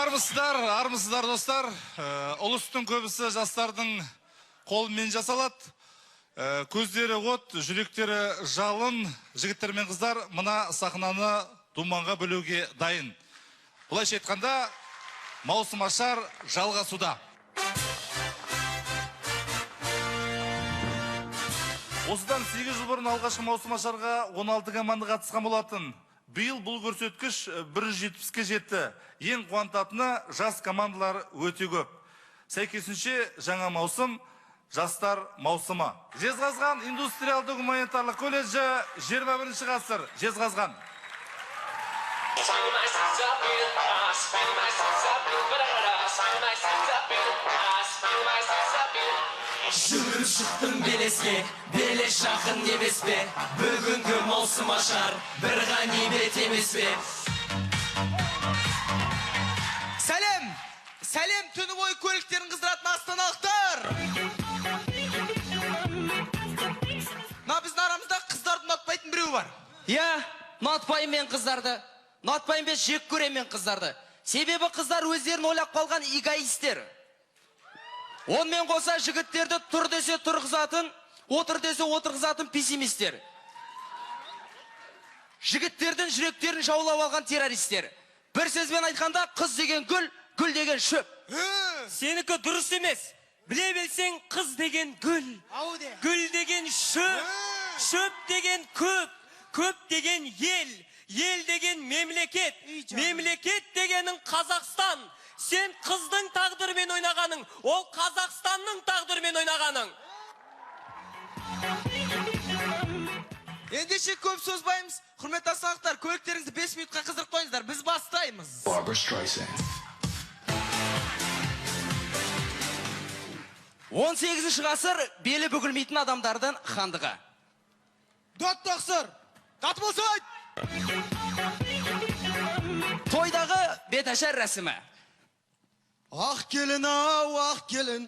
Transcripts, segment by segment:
Армысыздар достар. Ұлыстың көбісі жастардың қолымен жасалады. Көздері от, жүректері жалын, жігіттер мен қыздар мына сахнаны думанға бөлуге дайын. Бұлайша айтқанда, маусымашар жалғасуда. Осыдан 8 жыл бұрын алғашқы маусымашарға 16 команда қатысқан болатын. Биыл бұл көрсеткіш 170-ке жетті. Ең қуантатыны жас командалар өте көп. Сәйкесінше жаңа маусым жастар маусымы. Жезқазған индустриалды гуманитарлық колледжі 21 ғасыр. Жезқазған. Жүгіріп шықтың белеске, белес жақын емес пе? Бүгінгі маусым ашар, бір ғанибет емес пе? Сәлем, түні бойы көліктерін қыздыратын астаналықтар! Біздің арамызда қыздарды ұнатпайтын біреу бар. Ұнатпайым мен қыздарды. Ұнатпайым бе жек көрем мен қыздарды. Себебі қыздар өздерін ойлап қалған эгоисттер. Онымен қоса жігіттерді тұр десе тұрғызатын, отыр десе отырғызатын пессимистер. Жігіттердің жүректерін жаулап алған террористер. Бір сөзбен айтқанда, қыз деген гүл, гүл деген шөп. Сенікі дұрыс емес. Біле білсең, қыз деген гүл, гүл деген шөп, шөп деген көп, көп деген ел, ел деген мемлекет, мемлекет дегенің Қазақстан. Сен қыздың тағдырымен ойнағаның, ол Қазақстанның тағдырымен ойнағаның. Ендеше көп созбаймыз. Құрметті астаналықтар, көліктеріңізді 5 минутқа қыздырып қойыңыздар. Біз бастаймыз. 18 ғасыр белі бүгілмейтін адамдардың хандығы. Дот тақсыр, дат болсайд! Тойдағы беташар рәсімі. Ақ келін ау, ақ келін.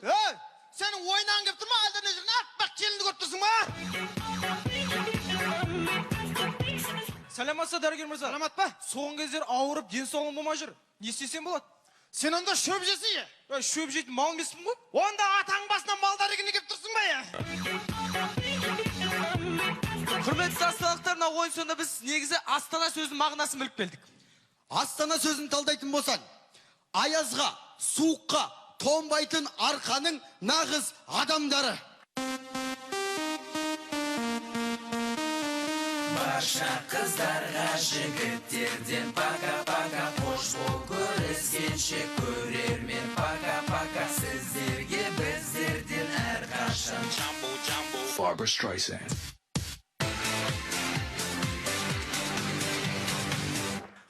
Сенің ойнан кеп тұрма, әлді не жүрін аппақ келінді көріп тұрсың ма? Сәлематса, дәрігер мырза. Сәлемат па? Соғын кездер ауырып, денсаулығың болмай жүр. Не істесем болады? Сен онда шөп жесің е? Шөп жейтін мал емеспін ғой? Онда атаң басынан малдар егіне кеп тұрсың ба е? Құрметті астаналықтарына ойын сонда біз негізі Астана сөзінің мағынасын біліп келдік. Астана сөзін талдайтын болсан, аязға, суыққа тонбайтын арқаның нағыз адамдары. Барша қыздарға жігіттерден пака-пака, қош бол көріскенше көрермен пака-пака, сіздерге біздерден әрқашан Barbra Streisand.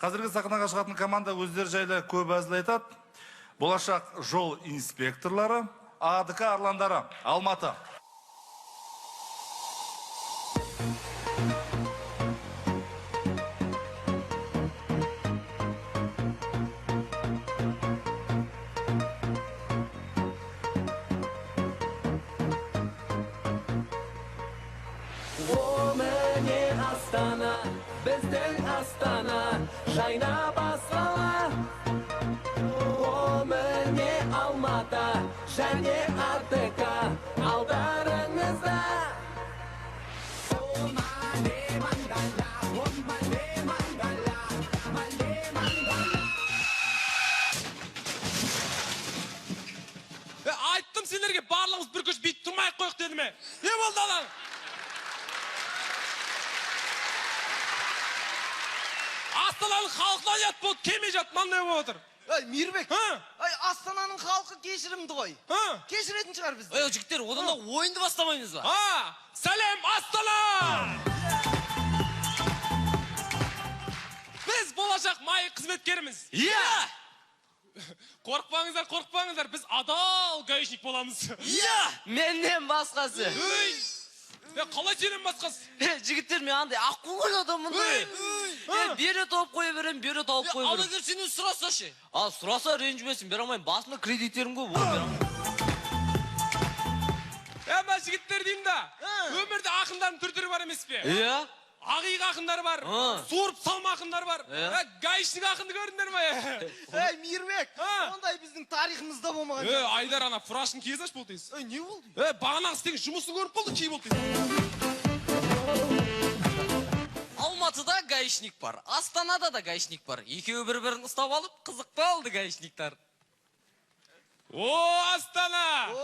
Қазіргі сахнаға шығатын команда өздері жайлы көп әзіл айтады. Болашақ жол инспекторлары, АДК арландары, Алматы. О, міне Астана, біздің Астана, жайна басқала. О, міне Алматы, және АДК алдарыңызда. Айттым сендерге, барлығымыз бір көш бейт тұрмай қойық деді ме? Не болды алаң? Астананың халқына ят болды, кеме жат, маңдай болып отыр. Мейірбек, Астананың халқы кешірімді ғой. Кешіретін шығар бізді. Жігіттер, одан да ойынды бастамаймыз ба? Сәлем, Астана! Біз болашақ майы қызметкеріміз. Қорқпаңыздар, біз адал гаишник боламыз. Менен басқасы. Қалай сенен басқасы? Жігіттер, мен андай аққоңыр адаммын ғой. Бері тауып қой берем, бері тауып қой берем. Алдагер сенен сұраса ше? Сұраса ренжімесін, бер алмайын. Басында кредиттерім ғой, бер алмайын. Әмі жігіттер деймін да, өмірде ақындардың түр-түрі бар емес пе? Ақиық ақындар бар, суырып салма ақындар бар. Гаишник ақынды көрдіңдер ме? Ей, Мейірбек, ондай біздің тарихымызда болмаған. Айдар ана фурашын киіз аш болды дейсіз. Не болды? Бағанағы істеген жұмысын көріп болды, кей болды дейсіз. Алматыда гаишник бар, Астанада да гаишник бар. Екеуі бір-бірін ұстап алып, қызықпай алды гаишниктар. О, Астана! О,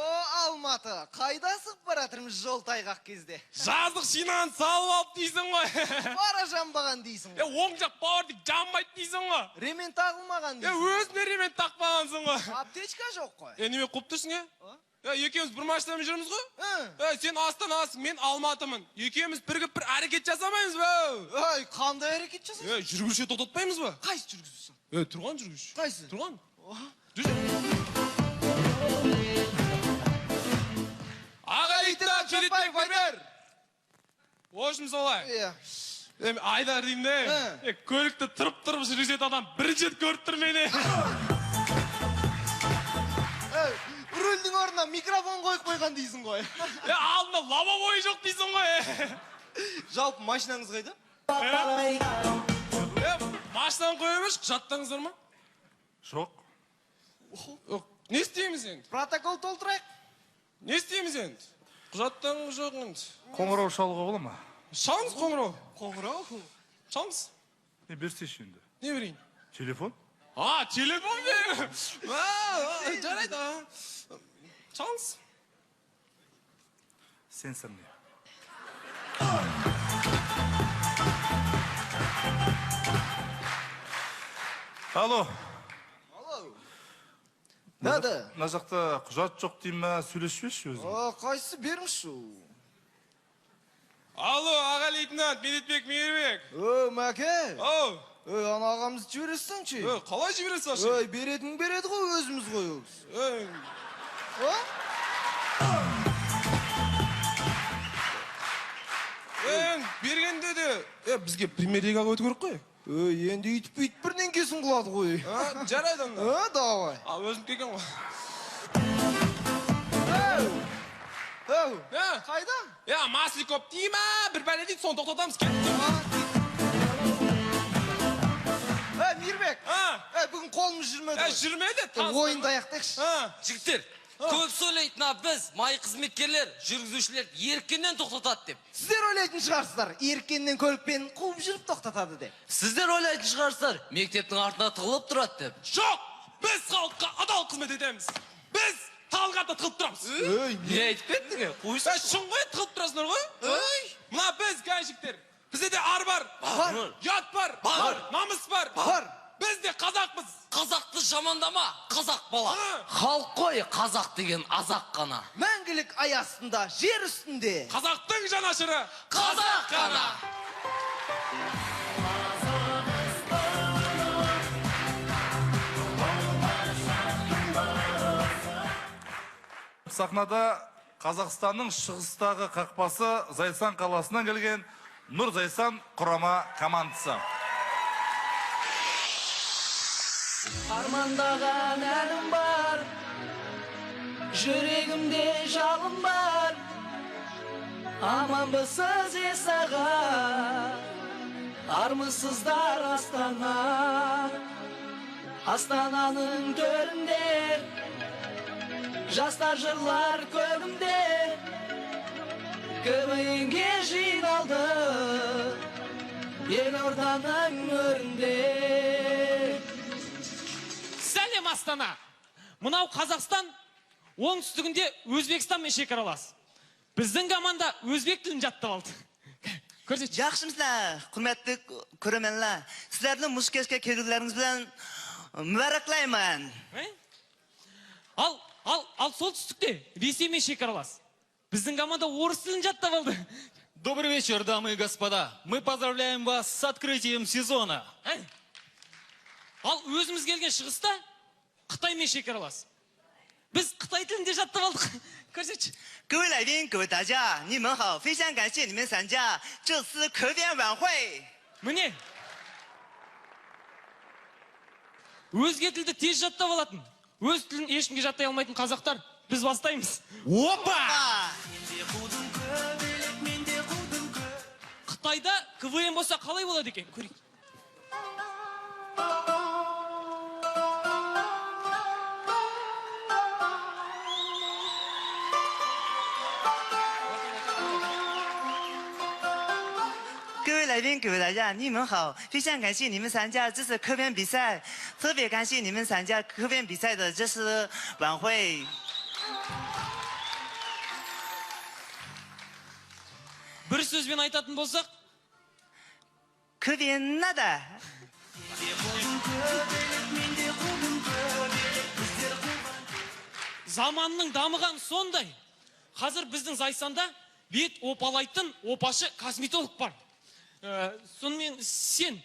Алматы, қайдасық баратырмыз жол тайғақ кезде? Жаздық шинаны салып алып дейсің ғой. Бара жанбаған дейсің ғой. Оң жақ бауырды жанбайды дейсің ғой. Ремен тағылмаған дейсің. Өзіне ремен тақпағансың ғой. Аптечка жоқ қой. Неме қуып тұрсың, екеуміз бір машинамен жүрміз ғой? Сен Астанасың, мен Алматымын. Екеуміз бірігіп бір әрекет жасамаймыз ба? Ой, қандай әрекет жасайсың? Жүргізуші тоқтатпаймыз ба? Қайсы жүргізушісің? Тұрған жүргізуші. Қайсы? Тұрған. Ағалиттан келеттек бер. Ошым солай. Айдар деймін де. Көлікті тұрып жүргізетін адам бірінші рет көріп тұр мені. Рульдің орнына микрофон қойып қойған дейсің ғой. Алдында лобовой жоқ дейсің ғой. Жалпы машинаңыз қайда? Машинаны қойып құжаттарыңыз бар ма? Жоқ. Не істейміз енді? Протокол толтырайық. Не істейміз енді? Құжаттарыңыз жоқ енді. Қоңырау шалуға бола ма? Шалыңыз қоңырау. Қоңырау? Шалыңыз. Не берсейші енді? Не берейін? Телефон? Телефон бер. Жарайды. Шалыңыз. Сенсор не? Алло. Нада? Мына жақта құжат жоқ дейм ма, сөйлесші өзің. Қайсы беріңші? Алло, аға лейтенант, Медетбек Мейірбек. Мәке? Ана ағамызды жібересіңші? Қалай жібересіз ашы? Беретін береді ғой, өзіміз қойыңыз. Бергенде де, бізге премьер-лигаға өту керек қой. Енді үйтіп бірден кесін қылады ғой. Жарайды онда. Давай. Өзім келген ғой. Қайда? Масли көп дей ма? Бір бәле дейді, соны тоқтатамыз кетті. Мейірбек, бүгін қолымыз жүрмеді. Жүрмеді. Ойынды аяқтайықшы. Жігіттер, көп сөйлейтін біз, май қызметкерлер, жүргізушілер еркеннен тоқтатады деп. Сіздер ойлайтын шығарсыздар, еркеннен көлікпен қуып жүріп тоқтатады деп. Сіздер ойлайтын шығарсыздар, мектептің артына тығылып тұрады деп. Жоқ, біз халыққа адал қызмет етеміз. Біз талғатта тығылып тұрамыз. Не айтып кеттің? Шын ғой, тығылып тұрасыңдар ғой? Мына біз гаишниктер. Бізде де ар бар, ұят бар, намыс бар. Біз де қазақпыз. Қазақты жамандама, қазақ бала. Халық қой, қазақ деген азақ қана. Мәңгілік ай астында, жер үстінде. Қазақтың жанашыры қазақ қана. Сахнада Қазақстанның шығыстағы қақпасы Зайсан қаласынан келген Нұр Зайсан құрама командасы. Армандаған әнім бар, жүрегімде жалын бар. Аманбысыз есаға, армысыздар Астана. Астананың төрінде, жастар жырлар көгімде. Көмейінге жиналды, елорданың өрінде. Сәлем Астана! Мынау Қазақстан оңтүстігінде Өзбекстанмен шекаралас. Біздің команда өзбек тілін жаттап алды. Көрсетші. Жақшымыздар, құрметті көрерменler. Сіздердің мұш кешке келгендеріңіз білән мүбәрәклаймын. Ал солтүстікте Ресеймен шекаралас. Біздің команда орыс тілін жаттап алды. Добрый вечер, дамы и господа. Мы поздравляем вас с открытием сезона. Ал өзіміз келген шығыста Қытаймен шекаралас. Біз Қытай тілінде жаттап алдық. Көрсетші. 各位来宾，各位大家，你们好，非常感谢你们参加这次课编晚会。 Міне. Өзге тілді тез жаттап алатын. Өз тілін ешкімге жаттай алмайтын қазақтар. Біз бастаймыз. Опа! Қытайда КВН болса қалай болады екен? Көрейік.各位来宾，各位大家，你们好！非常感谢你们参加这次科编比赛，特别感谢你们参加科编比赛的这次晚会。 Бір сөзбен айтатын болсақ,科编надо。 заманның дамыған сондай. Қазір біздің Зайсанда бет опалайтын опашы косметолог бар. Сонымен сен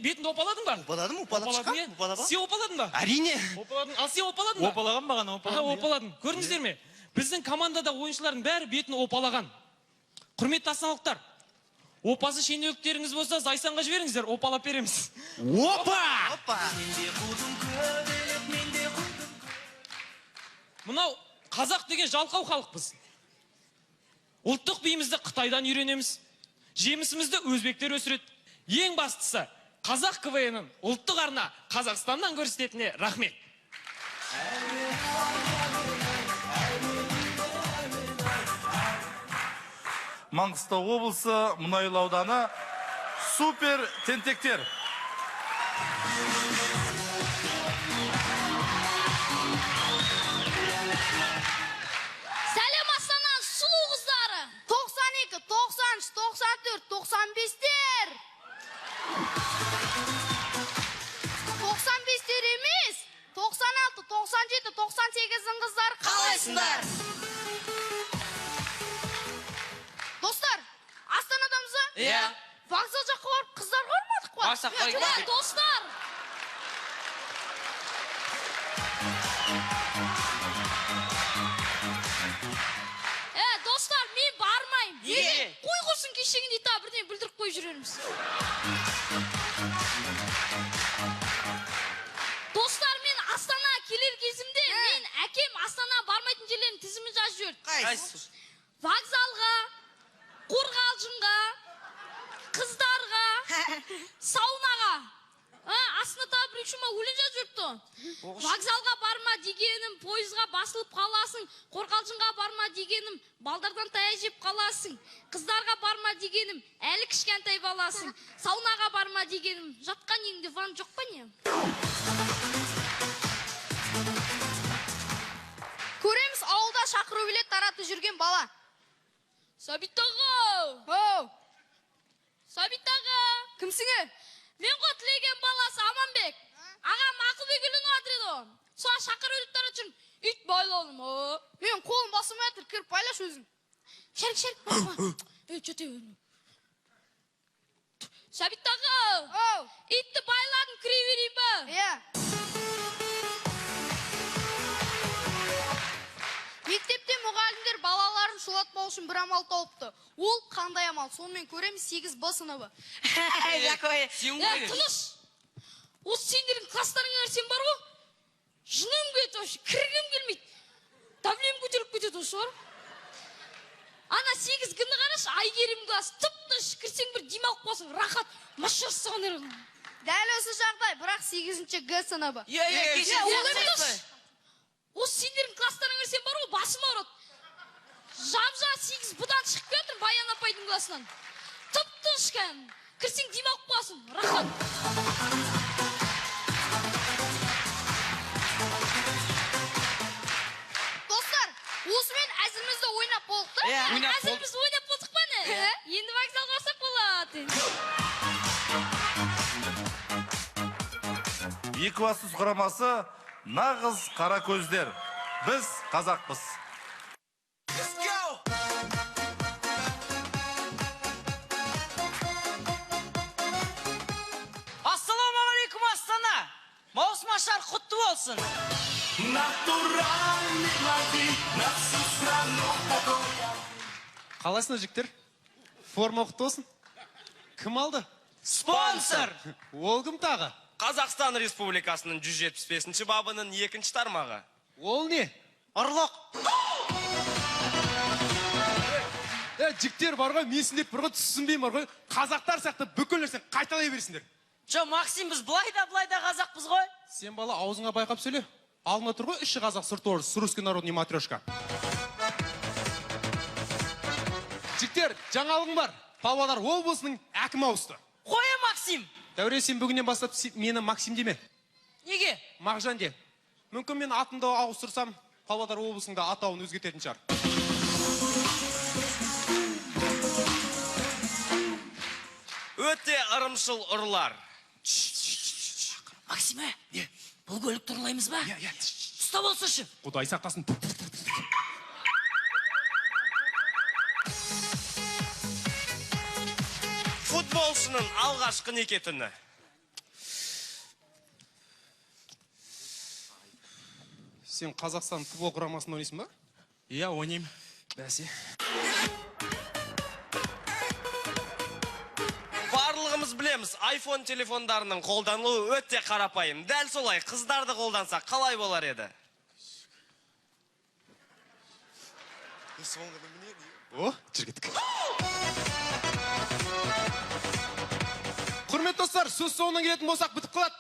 бетіңді опаладың ба? Опаладым, опаладым. Сен опаладың ба? Әрине. Опаладың. Ал сен опаладың ба? Опалаған маған, опалаған. Опаладың. Көрдіңіздер ме? Біздің командада ойыншылардың бәрі бетін опалаған. Құрметті астаналықтар, опасы шенеуніктеріңіз болса, Зайсанға жіберіңіздер, опалап береміз. Опа! Мынау қазақ деген жалқау халықпыз. Ұлттық биімізді Қытайдан үйренеміз. Жемісімізді өзбектер өсіреді. Ең бастысы, қазақ КВН-ін ұлттық арна Қазақстаннан көрсететіне рахмет. Маңғыстау облысы Мұнайлы ауданы супер тентектер. Сәлем Астананың сұлу қыздары. 92, 93, 94, 95-тер. 95-тер емес. 96, 97, 98-ің қыздар қалайсыңдар? Достар, Астанадамыз ба? Иә. Вокзал жаққа барып қыздар көрмедік қой? Достар. Достар, мен бармайым. Неге? Қой құрсын кешегін дейті бірден білдіріп қой жүреріміз. Достар, мен Астана келер кезімде, мен әкем Астана бармайтын жерлерін тізімін жазып жіберді. Вокзалға, қорғалжынға, қыздарға, саунаға. Астана бір үшіма өлең жазып жүріпті. Вокзалға барма дегенім, пойызға басылып қаласың. Қорғалжынға барма дегенім, балдардан тая жеп қаласың. Қыздарға барма дегенім, әлі кішкентай баласың. Саунаға барма дегенім, жатқан еңді ван жоқ па не? Көреміз ауылда шақыру билет таратып жүрген бала. Сабит аға! Сабит аға! Кімсіңе? Мен ғой тілеген баласы Аманбек. Ағам Ақылбек үйленіп жатыр еді ғой. Соға шақыру билет таратып жүрмін. Ит байланым. Мен қолым басым әтір, кіріп байлаш өзің. Шәрік. Жөте өрім. Сабит аға! Итті байладың, кіре берейін ба? Мектепте мұғалімдер балаларын шулатпау үшін бір амал тауыпты. Ол қандай амал? Сонымен көреміз 8 Б сыныбы. Тыныш! Осы сендердің класстарыңа әрсен бар ғой? Жыным кетті, кіргім келмейді. Давлем көтеріп кетеді осы бар. Ана 8 күні қараш, Айгерім класс. Тып-тыныш, кірсең бір демалып қалсың, рахат, машар саған ерін. Дәл осы жағдай, бірақ 8-ші Г сыныбы. Осы сендердің класстарың өрсен бар ғой, басым ауырады. Жап-жа 8 бұдан шығып кетір, Баян апайдың классынан. Тып-тыныш кән, кірсең демалып қалсың, рахат. Достар, осымен әзілімізді ойнап болдық. Әзілімізді ойнап болдық па не? Енді вокзалға барсақ болады. Екібастұз құрамасы нағыз қара көздер. Біз қазақпыз. Ассалаумағалейкум Астана. Маусымашар құтты болсын. Қаласына жіктер? Форма құтты болсын. Кім алды? Спонсор! Ол кім тағы? Қазақстан Республикасының 175-ші бабының 2-ші тармағы. Ол не? Ұрлық. жіктер бар ғой, менсін деп бір ғой түсінбеймін бар ғой. Қазақтар сияқты бүкіл нәрсені қайталай берсіңдер. Жо, Максим, біз былай да қазақпыз ғой. Сен бала аузыңа байқап сөйле. Алдыңда тұр ғой, іші қазақ, сырты орыс, русский народный матрешка. Жіктер, жаңалығым бар. Павлодар облысының әкімі ауысты. Қоя, Максим. Дәуре, сен бүгіннен бастап мені Максим деме. Неге? Мағжан де. Мүмкін мен атымды ауыстырсам, Павлодар облысында атауын өзгертетін шығар. Өте ырымшыл ұрлар. Максим, бұл көлікті ұрлаймыз ба? Ұста болсыншы. Құдай сақтасын. Футболшының алғашқы неке түні. Сен Қазақстан футбол құрамасында ойнайсың ба? Иә, ойнаймын. Бәсе. Барлығымыз білеміз, iPhone телефондарының қолданылуы өте қарапайым. Дәл солай, қыздарды қолданса қалай болар еді? О, жүргеттік. Құрмет достар, сөз соңынан келетін болсақ бітіп қалады.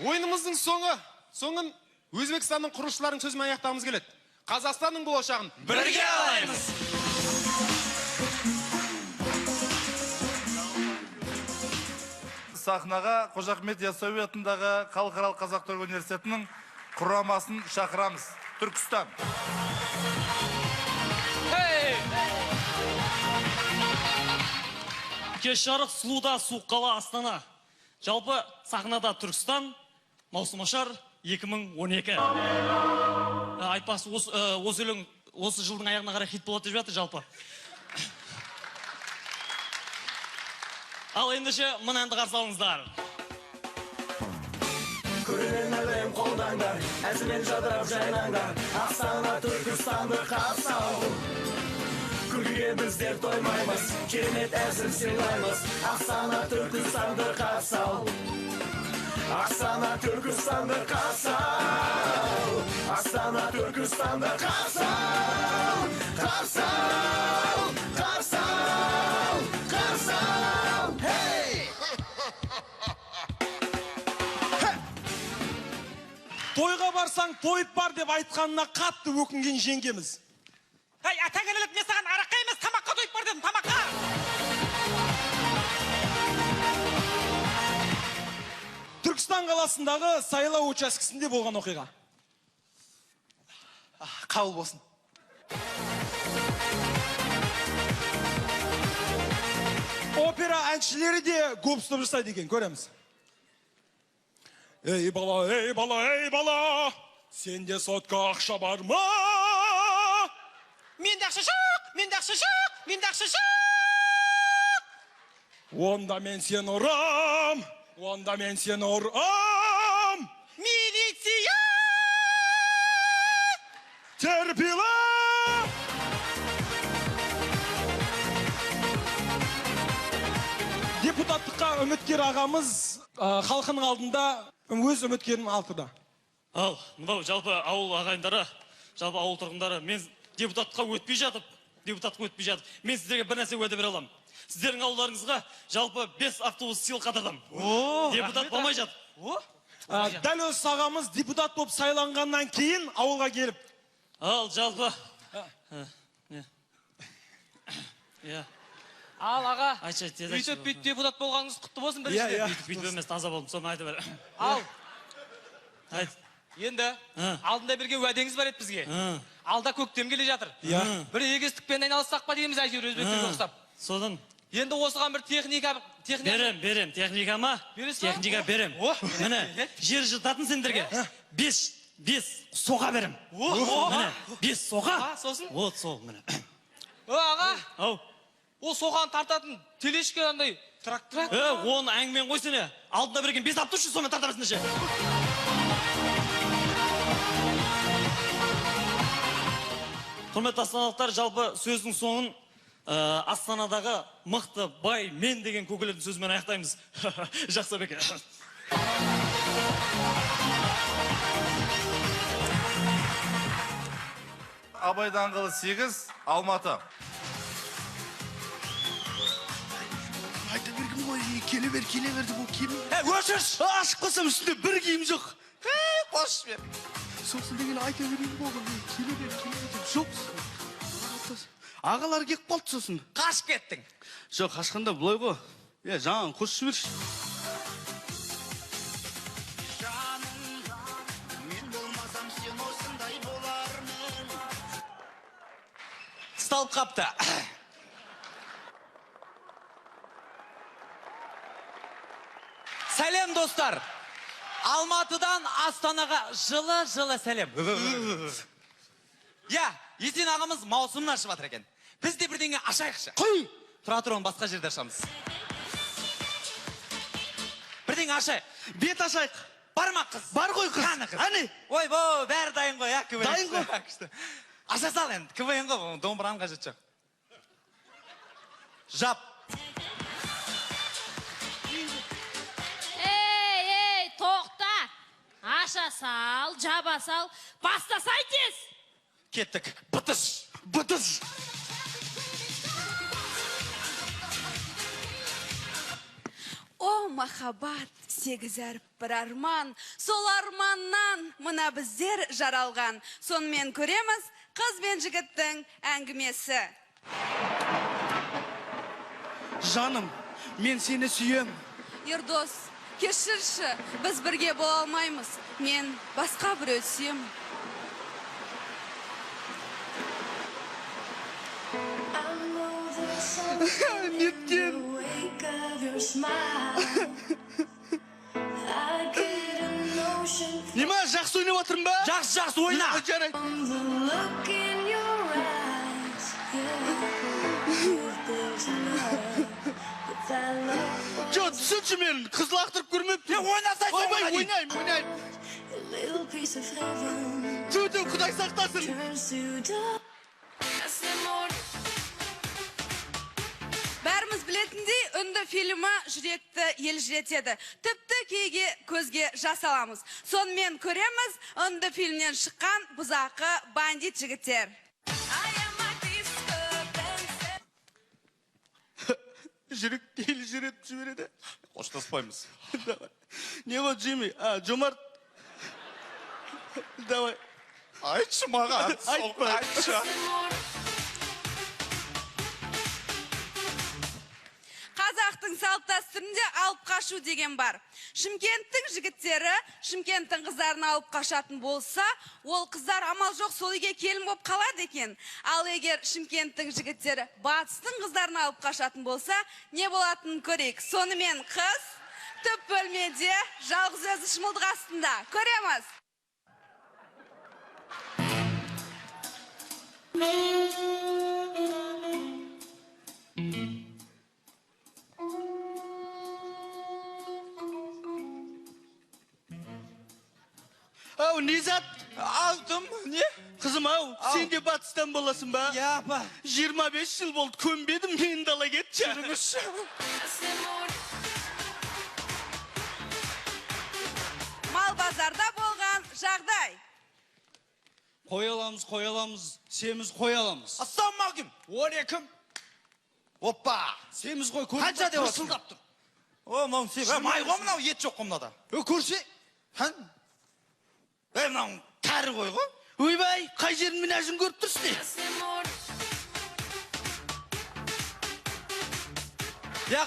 Ойынымыздың соңын Өзбекстанның құрылысшыларының сөзімен аяқтағымыз келеді. Қазақстанның болашағын бірге алаймыз. Сахнаға Қожа Ахмет Яссауи атындағы Халықаралық қазақтар университетінің құрамасын шақырамыз. Түркістан. Кеш жарық сұлуда суық қала Астана. Жалпы сахнада Түркістан, маусымашар 2012. Айтпас, осы өлең осы жылдың аяғына қарай хит болады деп жатыр жалпы. Ал ендеше мына әнді қарсы алыңыздар. Көрінен әлем қолдаңдар, әзімен жадырап жайнаңдар, Астана Түркістанды қарсы ал. Күлге біздер тоймаймыз, керемет әзір сыйлаймыз, Астана Түркістанды қарсы ал. Астана Түркістанды қарсы ал. Астана Түркістанды қарсы ал. Қарсы ал, қарсы ал, қарсы ал. Hey! Тойға барсаң, тойып бар деп айтқанына қатты өкінген жеңгеміз. Ай, атаңғанылық, мен саған араққа емес, тамаққа тойып бар дедім, тамаққа. Түркістан қаласындағы сайлау учаскесінде болған оқиға. Қабыл болсын. Опера әншілері де гоп-стоп жасайды екен, көреміз. Ей бала, ей бала, ей бала, сенде сотқа ақша бар ма? Менде ақша жоқ, менде ақша жоқ, менде ақша жоқ. Онда мен сен ұрам, онда мен сен ұрам. Милиция! Терпила! Депутаттыққа үміткер ағамыз халқының алдында өз үміткерін алтыда. Ал, мынау жалпы ауыл ағайындары, жалпы ауыл тұрғындары, мен депутатқа өтпей жатып, мен сіздерге бір нәрсе уәде бере аламын. Сіздердің ауылдарыңызға жалпы 5 автобус сыйлық қатырдым. Депутат болмай жатып. Дәл осы ағамыз депутат болып сайланғаннан кейін ауылға келіп. Ал, жалпы. Ал, аға, Айтшы, тез бүйтіп бүйтіп депутат болғаныңыз құтты болсын Иә, біріншіден. Бүйтіп емес, таза болдым, соны айтып бер. Ал, Айт. енді алдында бірге уәдеңіз бар еді бізге. Алда көктем келе жатыр. Бір егістікпен айналыссақ па дейміз әйтеуір өзбектерге ұқсап. Содан Енді осыған бір техника берем, техника ма? Техника берем. Міне, жер жыртатын сендерге 5 соға берем. Міне, 5 соға. Сосын? Вот сол, міне. Аға, Ау. о соған тартатын телешке андай трактор. Оны әңгімен қойсene. Алдында берген 5 автобус сонымен тарта берсін ше. Құрметті астаналықтар, жалпы сөздің соңын Астанадағы мықты бай мен деген көкелердің сөзімен аяқтаймыз. Жақсы беке. Абай даңғылы 8, Алматы. Айта бергім ғой, келе берді бұл киім. Өшірш! Ашық қосам үстінде бір киім жоқ. Қош бер. Сосын деген айта бергім ғой, келе бер, жоқ. Ағалар кеп қалды сосын. Қашып кеттің. Жоқ, қашқанда бұлай ғой. Жаңағы қосшы берші. Сталып қапты. Сәлем достар. Алматыдан Астанаға жылы сәлем. Есен ағамыз маусымын ашып жатыр екен. Біз де бірдеңе ашайықшы. Қой! Тұра тұр, оны басқа жерде ашамыз. Бірдеңе ашайық. Бет ашайық. Бар ма қыз? Бар ғой қыз. Қаны қыз? Әне. Ой, бәрі дайын ғой, Дайын ғой. Аша сал енді, КВН ғой, домбыраны қажет жоқ. Жап. Ей, тоқта. Аша сал, жаба сал, бастасай тез. Кеттік. Бытыш. О, махаббат, сегіз әріп бір арман, сол арманнан мына біздер жаралған. Сонымен көреміз қыз бен жігіттің әңгімесі. Жаным, мен сені сүйем. Ердос, кешірші, біз бірге бола алмаймыз. Мен басқа бір өтсем. Неткен? Нема, жақсы ойнап отырмын ба? Жақсы ойна. Жарайды. Жо, түсінші мен қызыл ақтырып көрмепті. Ойнасайсың, ойнайым. Түті, Құдай сақтасын. Бәріміз білетіндей, үнді фильмі жүректі елжіретеді. Тіпті кейге көзге жас аламыз. Сонымен көреміз үнді фильмнен шыққан бұзақы бандит жігіттер. Жүректі елжіретіп жібереді. Қоштаспаймыз. Не вот, Джимми? Жомарт. Давай. Айтшы маған. Айтшы. Қазақтың салт дәстүрінде алып қашу деген бар. Шымкенттің жігіттері Шымкенттің қыздарын алып қашатын болса, ол қыздар амал жоқ сол үйге келін болып қалады екен. Ал егер Шымкенттің жігіттері батыстың қыздарын алып қашатын болса, не болатынын көрейік. Сонымен қыз түп бөлмеде жалғыз өзі шымылдық астында. Көреміз. Ау, Низат, Алдым, не? қызым ау, сен де батыстан боласың ба? Апа. 25 жыл болды, көнбедім, мен дала кетші. Мал базарда болған жағдай. Қой аламыз, семіз қой аламыз. Ассалаумағалейкум. 12. Опа. Семіз қой көріп Қанша деп тұрсың? отырсың? О, мынау сен. Май ғой мынау, ет жоқ қой мынада. Көрсе? Мынау кәрі қой ғой. Ойбай, қай жерін мен әжін көріп тұрсың не?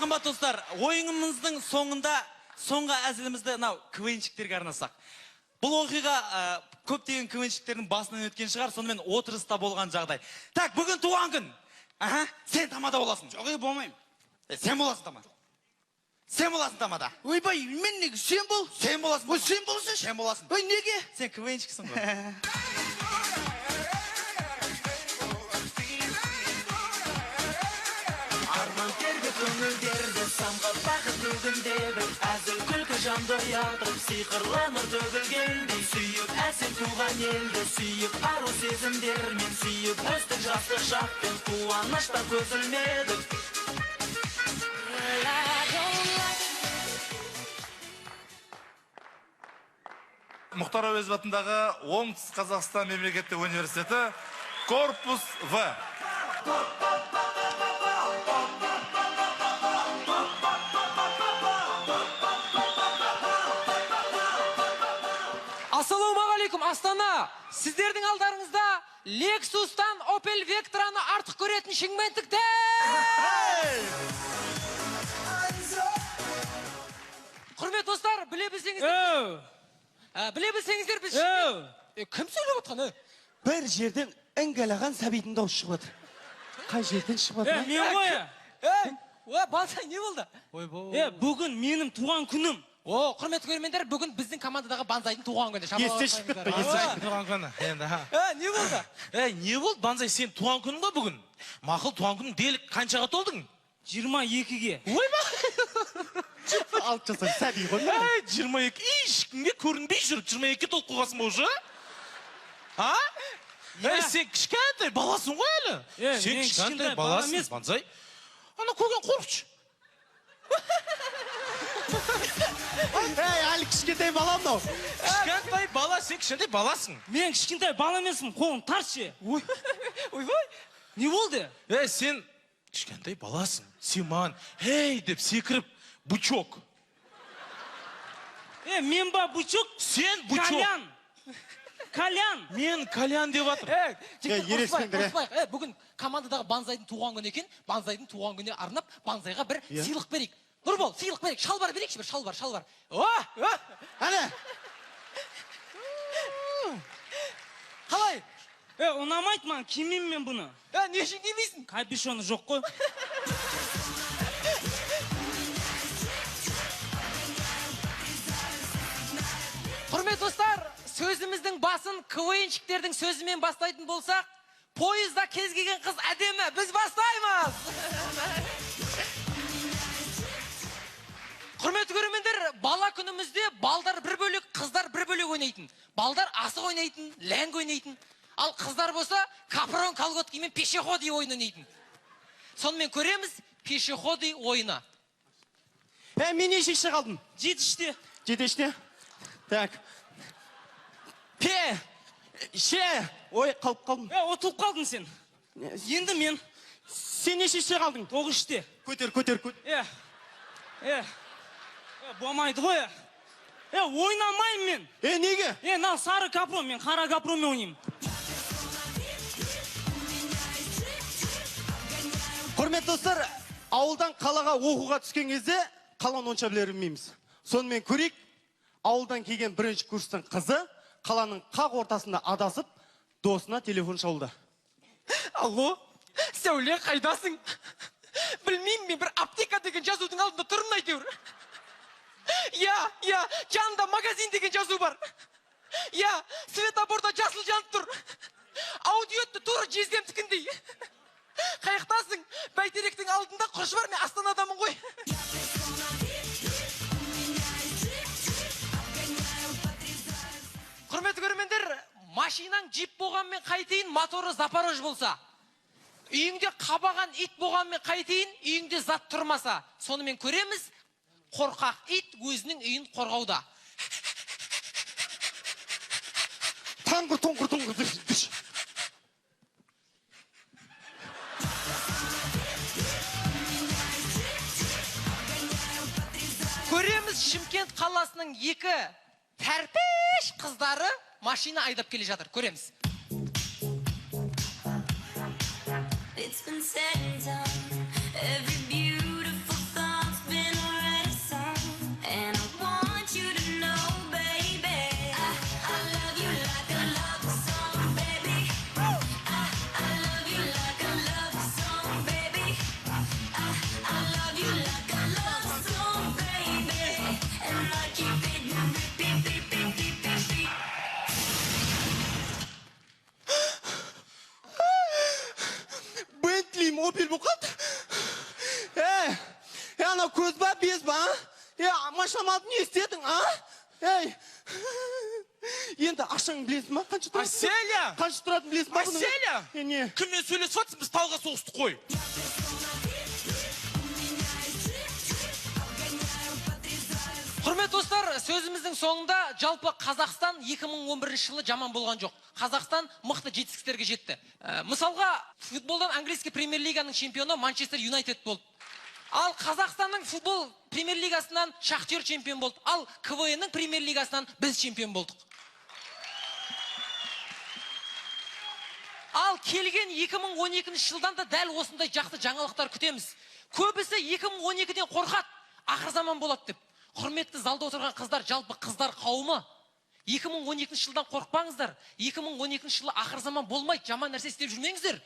Қымбат достар, ойынымыздың соңғы әзілімізді КВНщиктерге арнасақ. Бұл оқиға көптеген КВНщиктердің басынан өткен шығар, сонымен отырыста болған жағдай. Так, бүгін туған күн. Сен тамада боласың. Жоқ, болмайым. Сен боласың тамада. Сен боласың тамада. Ойбай, мен неге? Сен бол. Сен боласың. Ой, сен болсың. Сен боласың. Ой, неге? Сен КВНщиксің ғой. Арман терді көңілдерді самғап бақыт бүгіндегі әзіл күлкі жанды ятып сиқырланыр төгілгендей сүйіп әсем туған елді сүйіп ару сезімдермен сүйіп өстік жастық шақпен қуанышта көз ілмедік. Мұхтар Әуезов атындағы Оңтүстік Қазақстан мемлекеттік университеті Корпус В. Ассалаумағалейкум, Астана. Сіздердің алдарыңызда Lexus'тан Opel Vectra'ны артық көретін шыгменттікті. Құрмет достар, біле білсеңіздер біз кім сөйлеп отқаны? Бір жерден іңгәлаған сәбидің дауысы шығып отыр. Қай жерден шығып отыр? Мен ғой. Бансай, не болды? Бүгін менің туған күнім. Құрметті көрермендер, бүгін біздің командадағы Банзайдың туған күні. Есте шығып кетті, туған күні. Не болды? Не болды, Банзай, сен туған күнің ба бүгін? Мақұл, туған күнің делік қаншаға толдың? 22-ге. Ойба! Алып жасар, сәби ғой. 22, ешкімге көрінбей жүріп, 22-ге толып қойғасын ба уже? Сен кішкентай баласың ғой әлі? Сен кішкентай баласың, Банзай. Ана көрген қорқыш. Әлі кішкентай балам мынау. Кішкентай бала, сен кішкентай баласың. Мен кішкентай бала емеспін, қолым таршы. Ойбай, не болды? Сен кішкентай баласың. Сен маған, «Хей!» деп секіріп, бучок. Мен ба бучок? Сен бучок. Калян. Мен калян деп атыр. Бүгін командадағы Банзайдың туған күні екен. Банзайдың туған күніне арнап, Банзайға бір сыйлық берейік. Нұрбол, сыйлық берейік. Шалбар берейікші бір, шалбар. Әне! Қалай? Ұнамайды маған, кимеймін мен бұны. Не үшін кимейсің? Капюшоны жоқ қой. Құрмет достар, сөзіміздің басын КВНщиктердің сөзімен бастайтын болсақ, пойызда кез келген қыз әдемі, біз бастаймыз! Құрметті көрермендер, бала күнімізде балдар бір бөлек, қыздар бір бөлек ойнайтын. Балдар асық ойнайтын, ләңгі ойнайтын. Ал қыздар болса, капрон колготки мен пешеходы ойын ойнайтын. Сонымен көреміз пешеходы ойына. Мен нешекші қалдым? Жетіште. Жетеште? Так. Ой, қалып қалдым. Отылып қалдың сен. Енді мен. Сен нешекші қалдың? 9-те. Көтер. Болмайды ғой. Ойнамайым мен. Неге? Нал сары капрон, мен қара капронмен ойнайым. Құрметті достар, ауылдан қалаға оқуға түскен кезде қаланы онша білер білмейміз. Сонымен көрейік, ауылдан келген бірінші курстың қызы қаланың қақ ортасында адасып, досына телефон шалды. Алло, Сәуле, қайдасың? Білмеймін, мен бір аптека деген жазудың алдында тұрмын әйтеуір. Жанында магазин деген жазу бар. Светоборда жасыл жанып тұр. Аудиотты тура жездем тікіндей. Қайықтасың, бәйтеректің алдында құрыш бар, мен Астанадамын ғой. Құрметті көрермендер, машинаң джип болғанмен қайтейін, моторы Запорож болса. Үйіңде қабаған ит болғанмен қайтейін, үйіңде зат тұрмаса. Сонымен көреміз, қорқақ ит өзінің үйін қорғауда. Таңғыр. Көреміз Шымкент қаласының екі тәрпеш қыздары машина айдап келе жатыр. Көреміз. It's been said and done. Every beautiful thought's been already sung. And I want you to know, baby, I love you like a love song, baby. I love you like a love song, baby. I love you like a love song, baby. And I keep it repeat. Бентлим, Опель бұқат. Ана көз ба, без ба? Машамалды не істедің, Енді ақшаң білесің ба? Қанша тұратын? Аселя! Қанша тұратын білесің ба? Аселя! Кіммен сөйлесіп атсың, біз талға соғыстық қой. Құрмет достар, сөзіміздің соңында жалпы Қазақстан 2011 жылы жаман болған жоқ. Қазақстан мықты жетістіктерге жетті. Мысалға, футболдан английский премьер-лиганың чемпионы Манчестер Юнайтед болды. Ал Қазақстанның футбол премьер-лигасынан Шахтер чемпион болды. Ал КВН-ның премьер-лигасынан біз чемпион болдық. Ал келген 2012 жылдан да дәл осындай жақсы жаңалықтар күтеміз. Көбісі 2012-ден қорқады, ақыр заман болады деп. Құрметті залда отырған қыздар, жалпы қыздар қауымы, 2012 жылдан қорқпаңыздар. 2012 жылы ақыр заман болмайды, жаман нәрсе істеп жүрмеңіздер.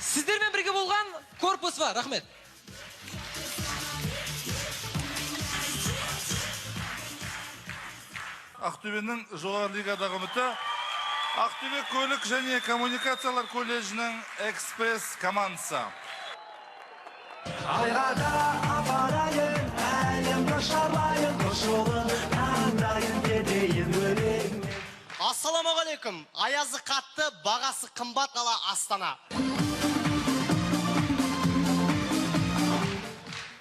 Сіздермен бірге болған корпус бар, рахмет. Ақтөбенің жоғары лигадағы үміті Ақтөбе көлік және коммуникациялар колледжінің экспресс командасы. Айғада апарайын, әлемді шарлайын, жолын таңдайын кетейін өлең. Ассаламағалейкум. Аязы қатты, бағасы қымбат ала Астана.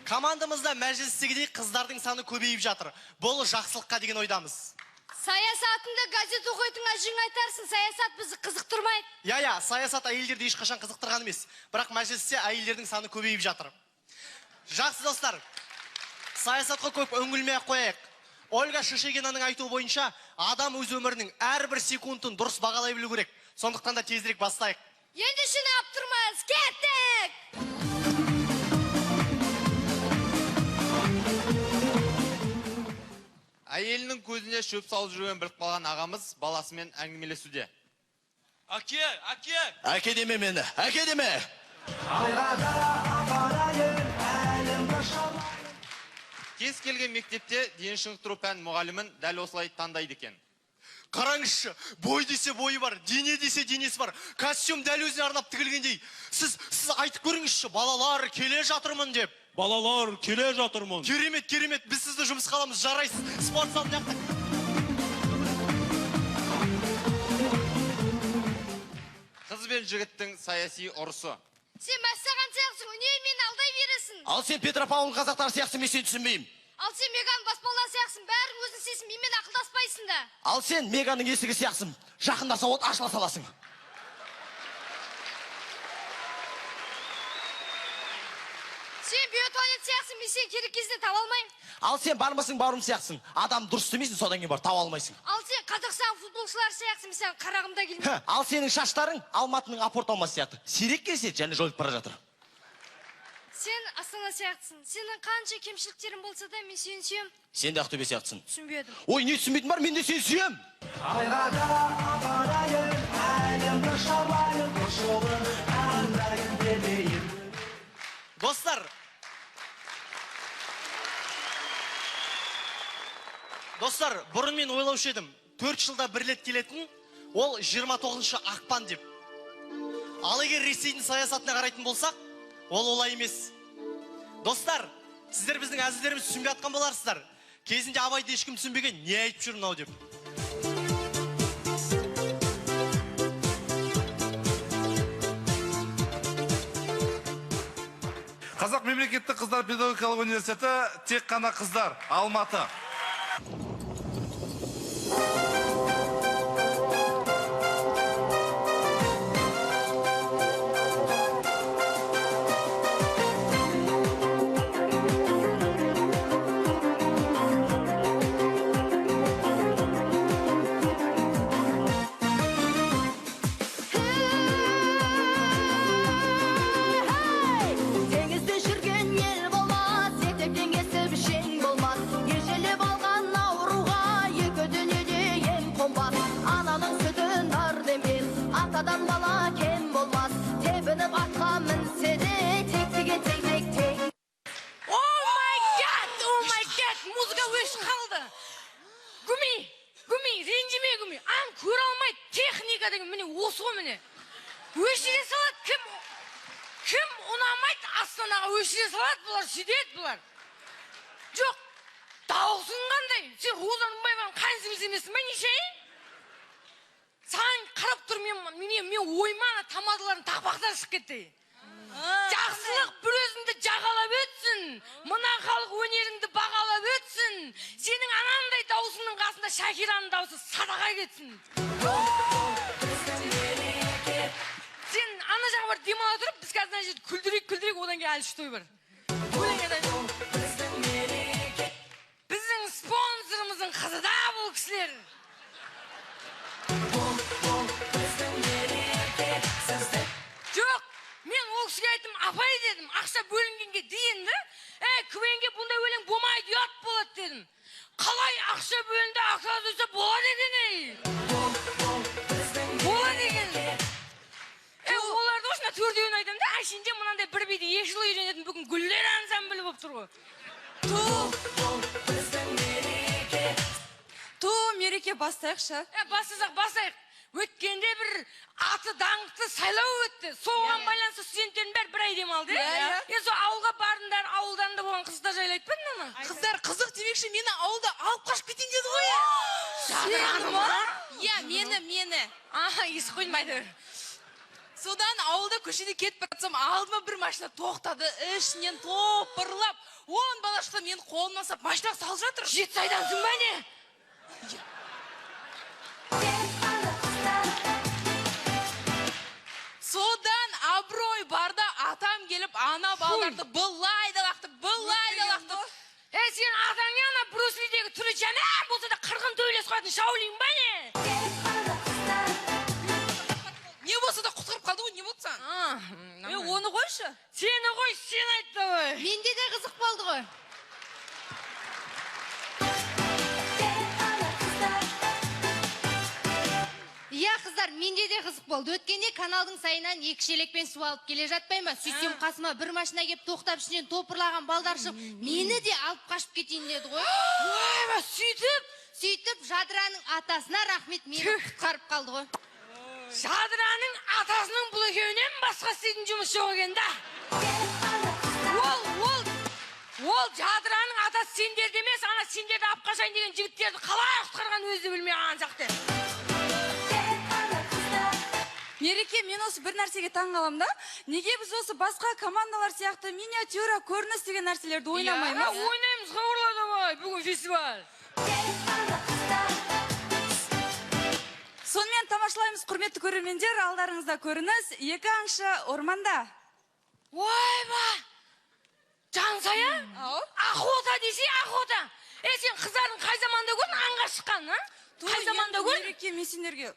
Командамызда мәжілістегідей қыздардың саны көбейіп жатыр. Бұл жақсылыққа деген ойдамыз. Саясатында газет оқитын ажың айтарсың, саясат бізді қызықтырмайды. Я, саясат әйелдерді ешқашан қызықтырған емес. Бірақ мәжілісте әйелдердің саны көбейіп жатыр. Жақсы достар, саясатқа көп өңгілмей қояйық. Ольга Шишигинаның айтуы бойынша, адам өз өмірінің әрбір секундын дұрыс бағалай білу керек. Сондықтан да тезірек бастайық. Енді шыны аптырмаз, кеттік! Әйелінің көзіне шөп салып жүрген біліп қалған ағамыз баласымен әңгімелесуде. Әке! Әке деме мені, әке деме! Айғада апарайын, әлемді шарлайын. Кез келген мектепте дене шынықтыру пән мұғалімін дәл осылай таңдайды екен. Қараңызшы, бой десе бойы бар, дене десе денесі бар. Костюм дәл өзіне арнап тігілгендей. Сіз айтып көріңізші, балалар келе жатырмын деп. Балалар келе жатырмын. Керемет, біз сізді жұмыс қаламыз, жарайсыз. Спорт залын жақтық. Қыз бен жігіттің саяси ұрысы. Сен мәссаған сияқсың, үней мен алдай бересің. Ал сен Петропавл қазақтар сияқсың, мен сен түсінбеймін. Ал сен Меган баспалдан сияқсың, бәрін өзің сесің, менімен ақылдаспайсың да. Ал сен Меганың есігі сияқсың, жақындаса от ашыла саласың. Сен биотуалет сияқсың, мен сен керек кезінде таба алмайым. Ал сен бармысың бауырым сияқсың, адам дұрыс демейсің, содан кейін бар, таба алмайсың. Ал сен Қазақстан футболшылар сияқсың, мен сен қарағымда келмеймін. Ал сенің шаштарың Алматының апорт алмасы сияқты. Сирек келсет және жойып бара жатыр. Сен Астана сияқтысың. Сенің қанша кемшіліктерің болса да, мен сені сүйем. Сен де Ақтөбе сияқтысың. Түсінбедім. Ой, не түсінбейтін бар, мен де сені сүйем. Айғада апарайын, әлемді шарлайын, жолын таңдайын кетейін. Достар, бұрын мен ойлаушы едім, 4 жылда бір рет келетін, ол 29 ақпан деп. Ал егер Ресейдің саясатына қарайтын болсақ, ол олай емес. Достар, сіздер біздің әзілдеріміз түсінбей атқан боларсыздар. Кезінде Абайды ешкім түсінбеген, не айтып жүр мынау деп. Қазақ мемлекеттік қыздар педагогикалық университеті тек қана қыздар, Алматы. Теңізде жүрген ел болмас, етектен кесіп жең болмас. Ежелеп алған ауруға екі дүниеде ең қомбас. Ананың сүтін ар демес, атадан бала кем болмас. Тебініп атқа мінсе де, тек. Oh my god, музыка өшіп қалды. Гүми, ренжіме Гүми. Ан көре алмайды, техника деген міне осы ғой міне. Өшіре салады, кім ұнамайды Астанаға өшіре салады, бұлар сөйдеді бұлар. Жоқ, дауысың қандай? Сен Роза Рымбаеваның қайсымыз емессің ба нешейін? Саған қарап тұр, мен ойыма тамадаларын тақпақтан шығып кетті. Жақсылық бір өзіңді жағалап өтсін. шакираның дауысы садаға кетсін. Сен ана жаққа бір демала тұрып, біз қазір жерде күлдірейік, одан кейін әлші той бар. Біздің спонсорымыздың қызы да бұл кісілер. Жоқ, мен ол кісіге айттым, апай дедім, ақша бөлінгенге дейін, КВНге бұндай өлең болмайды, ұят болады дедім. Қалай ақша бөлінді, оказывается, болады екен, болады екен. Оларды осына төрдеуін айтамын да, әшінде мұнандай бір биді 2 жыл үйренетін бүгін гүлдер ансамблі болып тұр ғой. Мереке бастайықшы. Бастайық. Өткенде бір аты даңқты сайлау өтті. Соған байланысты студенттердің бәрі бір ай демалды. Сол ауылға бардыңдар, ауылдан да болған қыздар жайлы айтпадың ма? Қыздар қызық демекші, мені ауылда алып қашып кетейін деді ғой. Жадыраны ма? Иә, мені. Есі қоймайды. Содан ауылда көшеде кетіп баратсам, алдыма бір машина тоқтады, ішінен топырлап, 10 бала шықты, мен қолымнан сап, машинаға салып жатыр. Жетісайдансың ба не? Содан абырой барда атам келіп, ана балаларды былай да лақты. Сен атаңе ана Бруслидегі түрі жана болса да қырғын төйлес қоятын Шаолин ба не? Не болса да құтқарып қалды ғой, не болдсан? Оны қойшы. Сені қой, сен айтты ғой. Менде де қызық болды ғой. Иә, қыздар, менде де қызық болды. Өткенде каналдың сайынан 2 шелекпен су алып келе жатпай ма? Сөйтсем қасыма бір машина кеп тоқтап ішінен топырлаған балдар шығып, мені де алып қашып кетейін деді ғой. Сөйтіп, Жадыраның атасына рахмет, мені құтқарып қалды ғой. Жадыраның атасының бұл екеуінен басқа істейтін жұмыс жоқ екен да. Ол Жадыраның атасы сендерді емес, ана сендерді алып қашайын деген жігіттерді қалай құтқарған өзі білмей қалған сияқты. Мереке, мен осы бір нәрсеге таң қалам да. Неге біз осы басқа командалар сияқты миниатюра, көрініс деген нәрселерді ойнамаймыз? Ойнаймыз, қауырлады ғой, бүгін фестиваль. Сонымен тамашалаймыз, құрметті көрермендер, алдарыңызда көрініс, 2 аңшы орманда. Ойба! Жансая? Охота десе, охота. Сен қыздардың қай заманда көрдің аңға шыққан, қай заманда көрдің? Мереке, мен сендерге...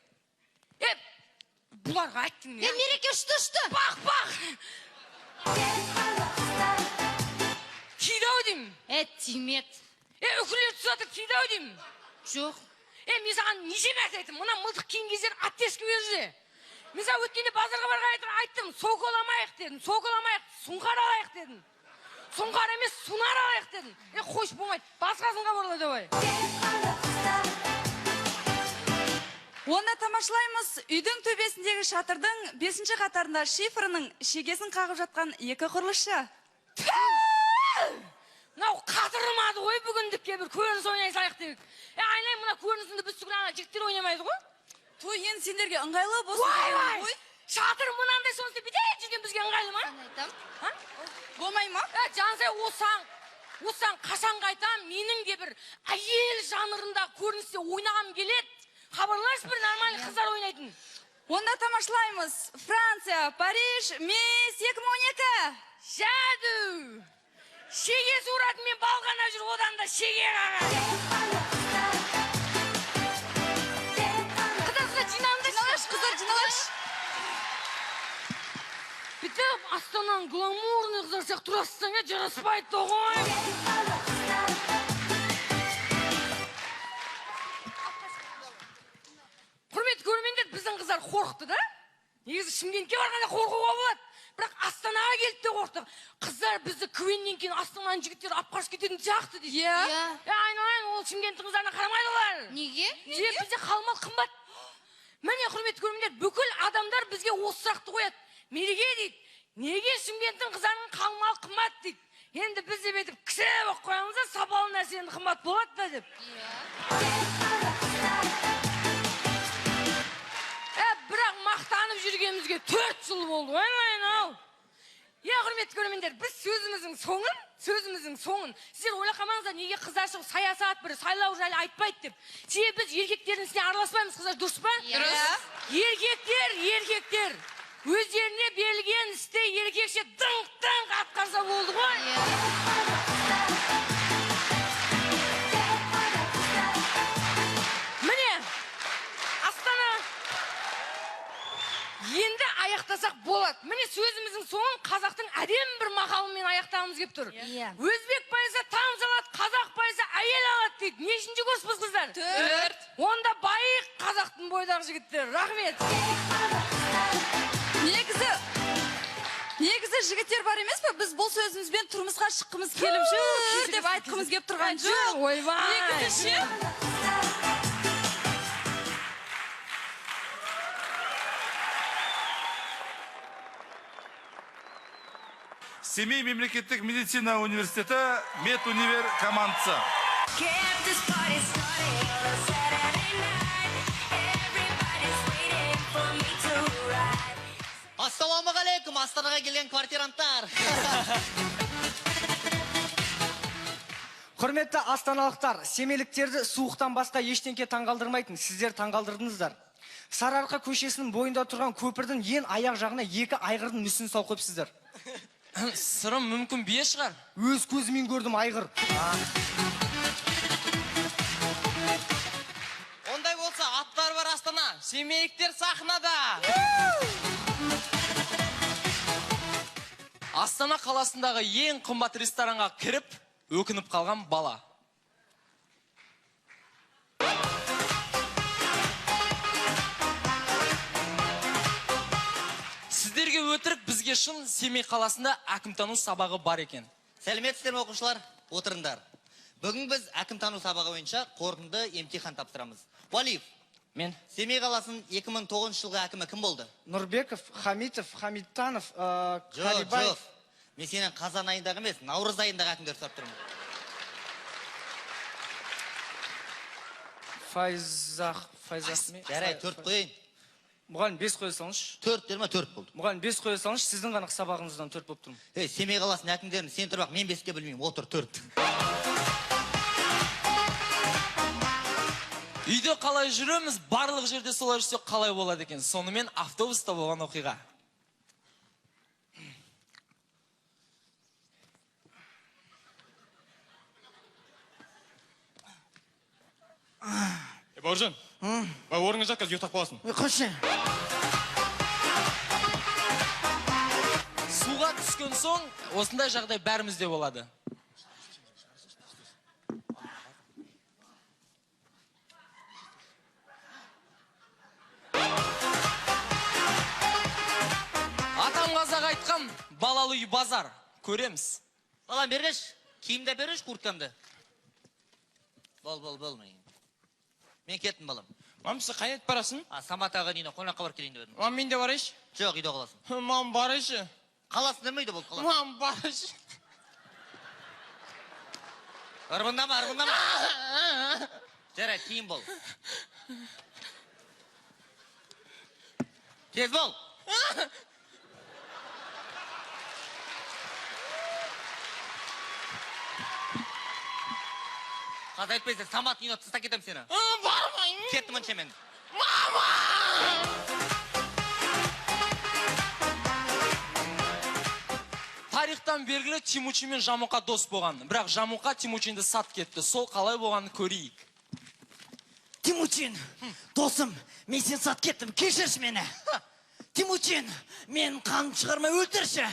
Бұларға айттың не? Мереке ұшты. Бақ. Тиді-ау деймін. Тимет. Үкілер түсатыр тиді-ау деймін. Жоқ. Мен саған неше мәрте айттым, мына мылтық киген кездер аттескі берді. Мен саған өткенде базарға барған айттым, соколамайық дедім, сұңқар алайық дедім. Сұңқар емес, сунар алайық дедім. Қойш болмайды, басқасын қабарлады ғой. Оны тамашалаймыз, үйдің төбесіндегі шатырдың 5-ші қатарында шифрының шегесін қағып жатқан 2 құрылысшы. Мынау қатырмады ғой бүгіндікке бір көрініс ойнай салайық деп. Айналайын, мына көрінісінде біз түгіл ана жігіттер ойнамайды ғой. Той енді сендерге ыңғайлы болсын. Ой, шатыр мынандай сонысы бітет жүрген бізге ыңғайлы ма? Болмай ма? Жансай, осыған қашан қайтам, менің де бір әйел жанрында көріністе ойнағым келеді. Хабарлаш бір нормальный қыздар ойнайтын. Онда тамашалаймыз. Франция, Париж, Мисс 2012. Жаду. Шеге суратымен мен балғана жүр, одан да шеге қағады. Қыздар жиналаш. Бітіп, Астананың гламурный қыздар сияқты тұрасың, жараспайды ғой. Құрметті көрермендер, біздің қыздар қорықты да. Негізі Шымкентке барғанда қорқуға болады. Бірақ Астанаға келді де қорықты. Қыздар бізді КВНнен кейін Астананың жігіттері алып қашып кететін сияқты дейді. Айналайын, ол Шымкенттің қыздарына қарамайды олар. Неге? Бізде қалмал қымбат. Міне, құрметті көрермендер, бүкіл адамдар бізге осы сұрақты қояды. Мереке дейді, неге Шымкенттің қыздарының қалмал қымбат дейді. Енді біз деп етіп кісі болып қоямыз да, сапалы нәрсе енді қымбат болады да деп. Бірақ мақтанып жүргенімізге 4 жыл болды, ойнайын ау. құрметті көрермендер, біз сөзіміздің соңын, сіздер ойлап қалмаңыздар, неге қыздар шығып саясат бір сайлау жайлы айтпайды деп. Себебі біз еркектердің ісіне араласпаймыз, қыздар, дұрыс па? Еркектер өздеріне берілген істе еркекше дыңқ атқарса болды ғой. Міне, Астана енді аяқтасақ болады. Міне сөзіміздің соңын қазақтың әдем бір мақалымен аяқтағымыз келіп тұр. Өзбек пайызы тамыз алады, қазақ пайызы әйел алады дейді. Нешінші курспыз, қыздар? 4. Онда байық қазақтың бойдағы жігіттер. Рахмет. Негізі жігіттер бар емес пе? Біз бұл сөзімізбен тұрмысқа шыққымыз келіп жүр деп айтқымыз келіп тұрған жоқ. Ойбай. Негізі ше? Семей мемлекеттік медицина университеті медунивер командасы. Ассалаумағалейкум, Астанаға келген квартиранттар. Құрметті астаналықтар, семейліктерді суықтан басқа ештеңке таңғалдырмайтын, сіздер таңғалдырдыңыздар. Сарыарқа көшесінің бойында тұрған көпірдің ең аяқ жағына 2 айғырдың мүсінін салып қойыпсыздар. Сырым мүмкін бие шығар. Өз көзімен көрдім айғыр. Ондай болса, аттар бар Астана, семейліктер сахнада. Астана қаласындағы ең қымбат ресторанға кіріп, өкініп қалған бала. Сіздерге өтірік, бізге шын Семей қаласында әкімтану сабағы бар екен. Сәлеметсіздер ме оқушылар? Отырыңдар. Бүгін біз әкімтану сабағы бойынша қорытынды емтихан тапсырамыз. Уалиев, мен. Семей қаласының 2009 жылғы әкімі кім болды? Нұрбеков, Хамитов, Хамидтанов, Қалибаев. Мен сенен қазан айындағы емес, наурыз айындағы әкімдер сұрап тұрмын. Файзах ме? Жарай, 4 қойын. Мұғалім 5 қоя салыңызшы. 4 дерме 4 болды. Мұғалім 5 қоя салыңызшы, сіздің ғана сабағыңыздан 4 болып тұрмын. Семей қаласының әкімдерін сен тұрбақ, мен 5-ке білмеймін, отыр 4. Үйде қалай жүреміз, барлық жерде солай жүрсе қалай болады екен. Сонымен автобуста болған оқиға. Бауыржан, орныңа жат, қазір ұйықтап қаласың. Қойшы. Суға түскен соң, осындай жағдай бәрімізде болады. Атам қазақ айтқан, балалы үй базар. Көреміз. Балам береш, киімді береш, курткамды. Бол. Мен кеттім балам. Мам, сіз қайнет барасың? Самат аға дейін қонаққа бар келейін дедім. Мам, мен де барайшы? Жоқ, үйде қаласың. Мам, барайшы. Қаласың демейді бұл қаласың. Мам, барайшы. Арбындама. Жарай, кейін бол. Тез бол. Қаза айтпайсың, Самат үйіне тыста кетем сені. Бармайын. Кеттім өнше мен. Мама! Тарихтан белгілі Тимучин мен Жамұқа дос болған. Бірақ Жамұқа Тимучинді сат кетті. Сол қалай болғанын көрейік. Тимучин, досым, мен сен сат кеттім, кешірші мені. Тимучин, мен қаным шығармай өлтірші.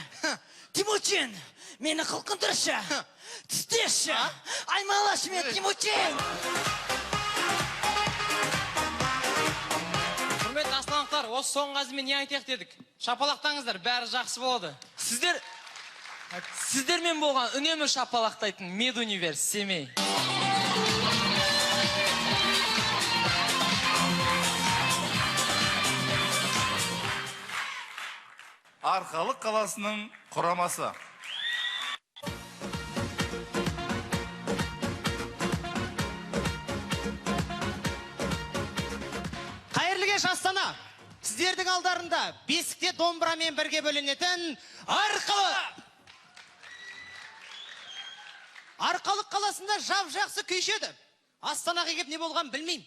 Тимучин, мені қылқындыршы. Тістеші. Аймалашы мен, Тимучин. Құрметті астаналықтар, осы соңғы әзімен не айтайық дедік? Шапалақтаңыздар, бәрі жақсы болады. Сіздермен болған үнемі шапалақтайтын медунивер Семей. Арқалық қаласының құрамасы. Қайырлы кеш Астана. Сіздердің алдарында бесікте домбырамен бірге бөленетін Арқалық қаласында жап жақсы күйшеді. Астанаға кеп не болған білмейм.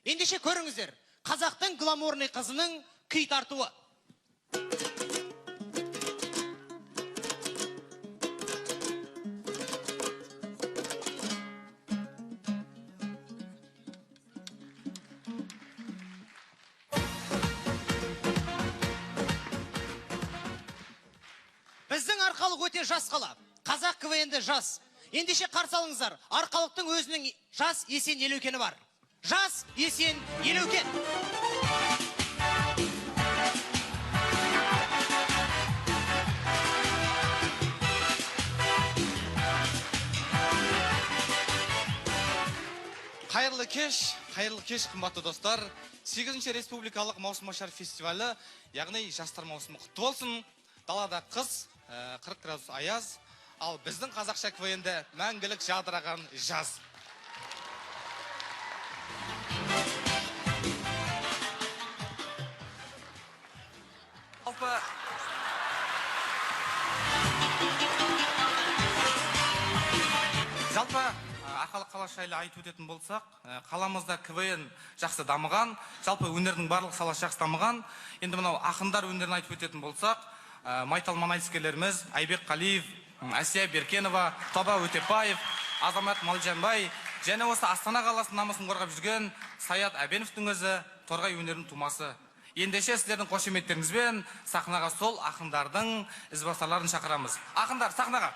Ендеше көріңіздер, қазақтың гламурный қызының күй тартуы. Біздің Арқалық өте жас қала. Қазақ КВН-ді жас. Ендеше қарсы алыңыздар. Арқалықтың өзінің жас Есен Елеукені бар. Жас Есен Елеукен. Қайырлы кеш, қымбатты достар. 8-ші республикалық маусымашар фестивалі, яғни жастар маусымы құтты болсын. Далада қыз, 40 градус аяз, ал біздің қазақша КВН-де мәңгілік жадыраған жаз. Жалпы Арқалық қала жайлы айтып өтетін болсақ, қаламызда КВН жақсы дамыған, жалпы өнердің барлық саласы жақсы дамыған. Енді мынау ақындар өнерін айтып өтетін болсақ, Майтал Манайскелеріміз, Айбек Қалиев, Әсия Беркенова, Тоба Өтепаев, Азамат Малжанбай, және осы Астана қаласының намысын қорғап жүрген Саят Әбеновтің өзі торғай өнерінің тумасы. Ендеше сіздердің қошеметтеріңізбен сахнаға сол ақындардың ізбасарларын шақырамыз. Ақындар, сахнаға!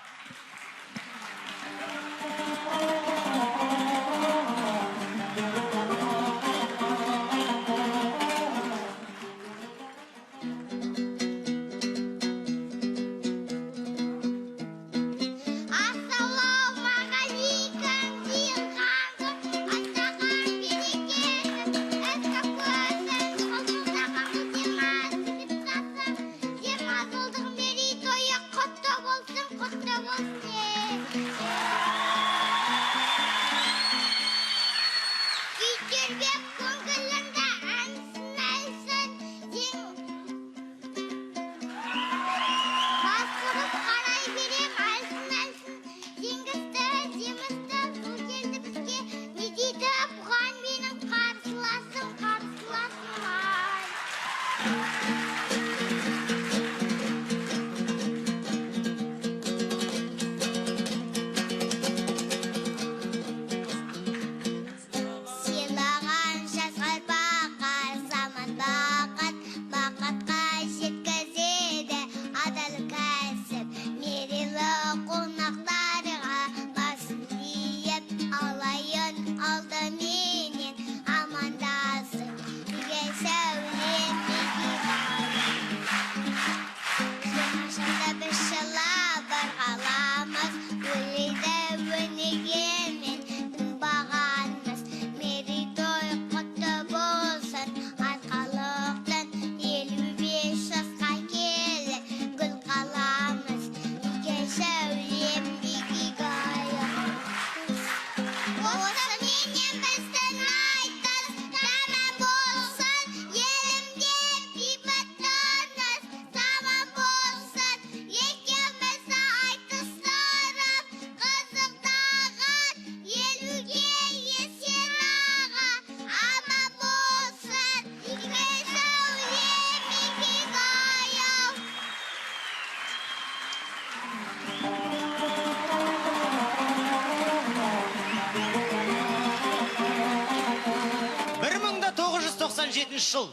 жыл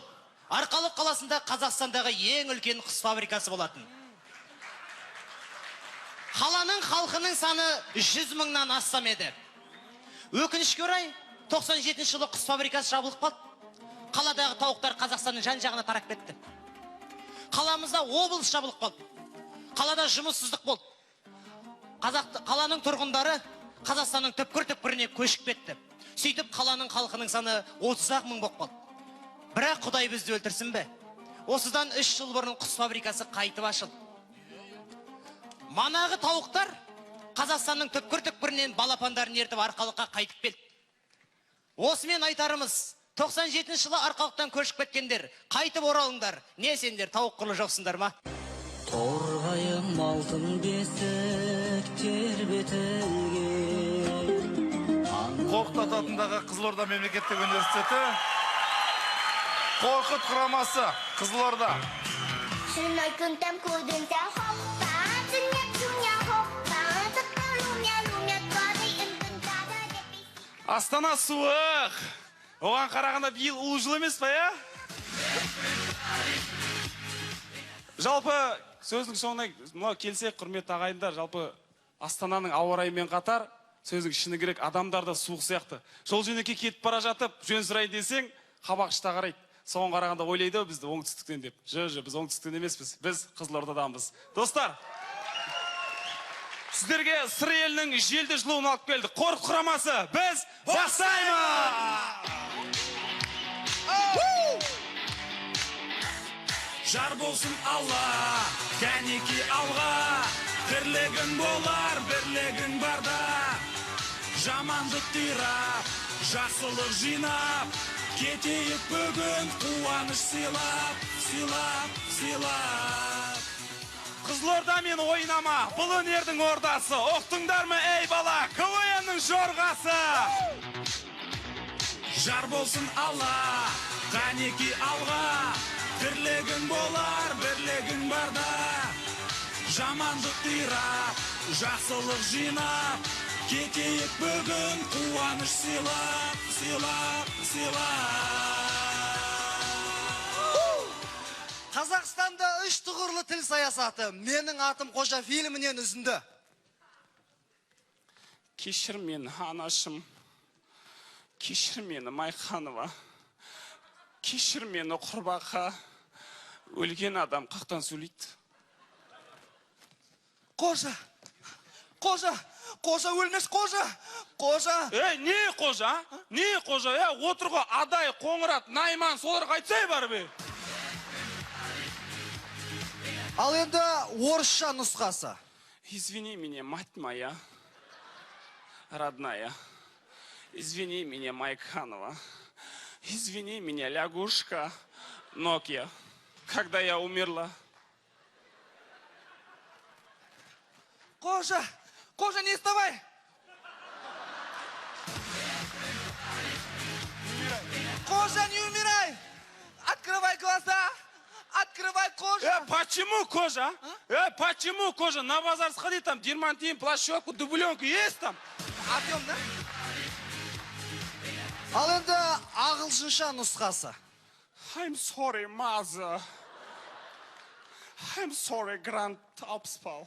Арқалық қаласында Қазақстандағы ең үлкен құс фабрикасы болатын. Қаланың халқының саны 100 мыңнан астам еді. Өкінішке орай 97 жылы құс фабрикасы жабылып қалды. Қаладағы тауықтар Қазақстанның жан-жағына тарап кетті. Қаламызда облыс жабылып қалды. Қалада жұмыссыздық болды. Қаланың тұрғындары Қазақстанның түпкір-түпкіріне көшіп кетті. Сөйтіп қаланың халқының саны 30 мың болып қалды. Бірақ Құдай бізді өлтірсін бе? Осыдан 3 жыл бұрын құс фабрикасы қайтып ашылды. Манағы тауықтар Қазақстанның түпкір-түпкірінен балапандарын ертіп Арқалыққа қайтып келді. Осымен айтарымыз, 97 жылы Арқалықтан көшіп кеткендер, қайтып оралыңдар. Не сендер тауық құлы жоқсыңдар ма? торғайым алтын бесік тербетілген. Қорқыт атындағы Қызылорда мемлекеттік университеті, Қорқыт құрамасы Қызылорда. Sự nói cưng tam của đường ta khóc và chân nhắc chung nhau khóc và tất cả luôn nhau có thấy ưng cưng ta đã đẹp đi. Астана суық. Оған қарағанда биыл ұлы жыл емес па, я? Жалпы, сөздің соңына мынау келсек, құрметті ағайындар, жалпы Астананың ауа райымен қатар, сөздің шыны керек, адамдар да суық сияқты. Жол жөнекей кетіп бара жатып, жөн сұрайын десең, қабақ шыта қарайды. Соған қарағанда ойлайды бізді оңтүстіктен деп. Жо, біз оңтүстіктен емеспіз. Біз Қызылордадамыз. Достар, сіздерге сыр елінің желді жылуын алып келді. Қорқыт құрамасы, біз бастаймыз! Жар болсын Алла, кәнеки алға, бірлігің болар, бірлігің барда. Жамандық тирап, жақсылық жинап, кетейік бүгін қуаныш сыйлап, сыйлап, сыйлап. Қызылордамен ойнама, бұл өнердің ордасы. Оқтыңдар ма, ей бала, КВН-нің жорғасы. Жар болсын Алла, кәнеки алға, бірлігің болар, бірлігің барда. Жамандық тирап, жақсылық жинап, кетейік бүгін қуаныш сыйлап, сыйлап, сыйлап. Қазақстанда 3 тұғырлы тіл саясаты менің атым Қожа фильмінен үзінді. Кешір мені, анашым. Кешір мені, Майханова. Кешір мені, құрбақа. Өлген адам қақтан сөйлейді. Қожа! Қожа! Қожа өлмес, Қожа! Қожа! Не Қожа? Не Қожа? Отырғы Адай, Қоңырат, Найман, соларға айтсай бар бе? Ал енді орысша нұсқасы. Извини меня, мать моя, родная. Извини меня, Майкханова. Извини меня, лягушка Nokia, когда я умерла. Қожа! Қожа, не вставай! Қожа, не умирай! Открывай глаза! Открывай, Кожа! Почему, Кожа? Почему, Кожа? На базар сходи, там дермантин, плащевку, дубленку есть там? Объем, да? Ал енді ағылшынша нұсқасы. I'm sorry, mother. I'm sorry, grand Abspal.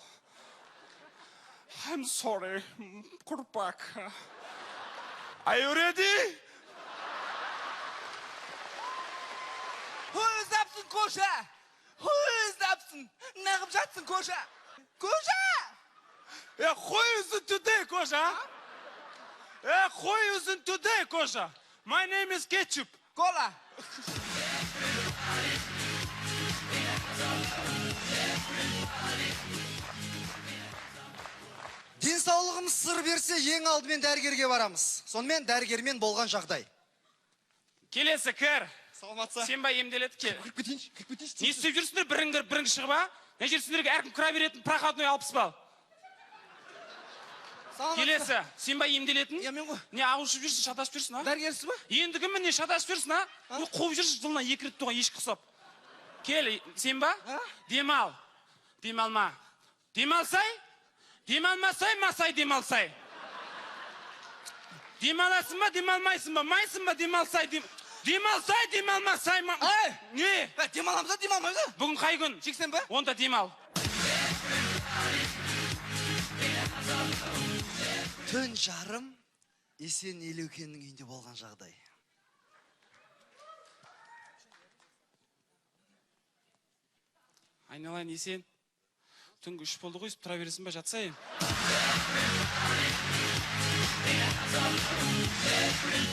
I'm sorry, Kurpaka. Are you ready? Who is absent, Kожа? Who is absent? Неғып жатсың, Кожа? Кожа! Who is it today, Kожа? Who is it today, Kожа? My name is Ketchup. Кола. Денсаулығымыз сыр берсе, ең алдымен дәрігерге барамыз. Сонымен дәрігермен болған жағдай. Келесі кір. Сен ба емделеді ке? Не істеп жүрсіңдер біріңгі шығып, а? Не жерсіңдерге әркім кіра беретін проходной 60 балл. Келесі, сен ба емделетін? Не ауышып жүрсің, шатасып жүрсің, а? Дәрігерсіз ба? Ендігі міне шатасып жүрсің, а? Қуып жүрсің, жылына 2 рет туға ешкі құсап. Кел, сен ба? Демал. Демалма. Демалсай? Демалмасай, масай демалсай. Демаласың ба, демалмайсың ба? Майсың ба, демалсай, демалсай, демалмасай ма? Не? Демаламыз, демалмаймыз. Бүгін қай күн? Жексенбі? Онда демал. Түн жарым Есен Елеукеннің үйінде болған жағдай. Айналайын Есен. Түнгі 3 болды ғой, тұра бересің ба, жатсайын.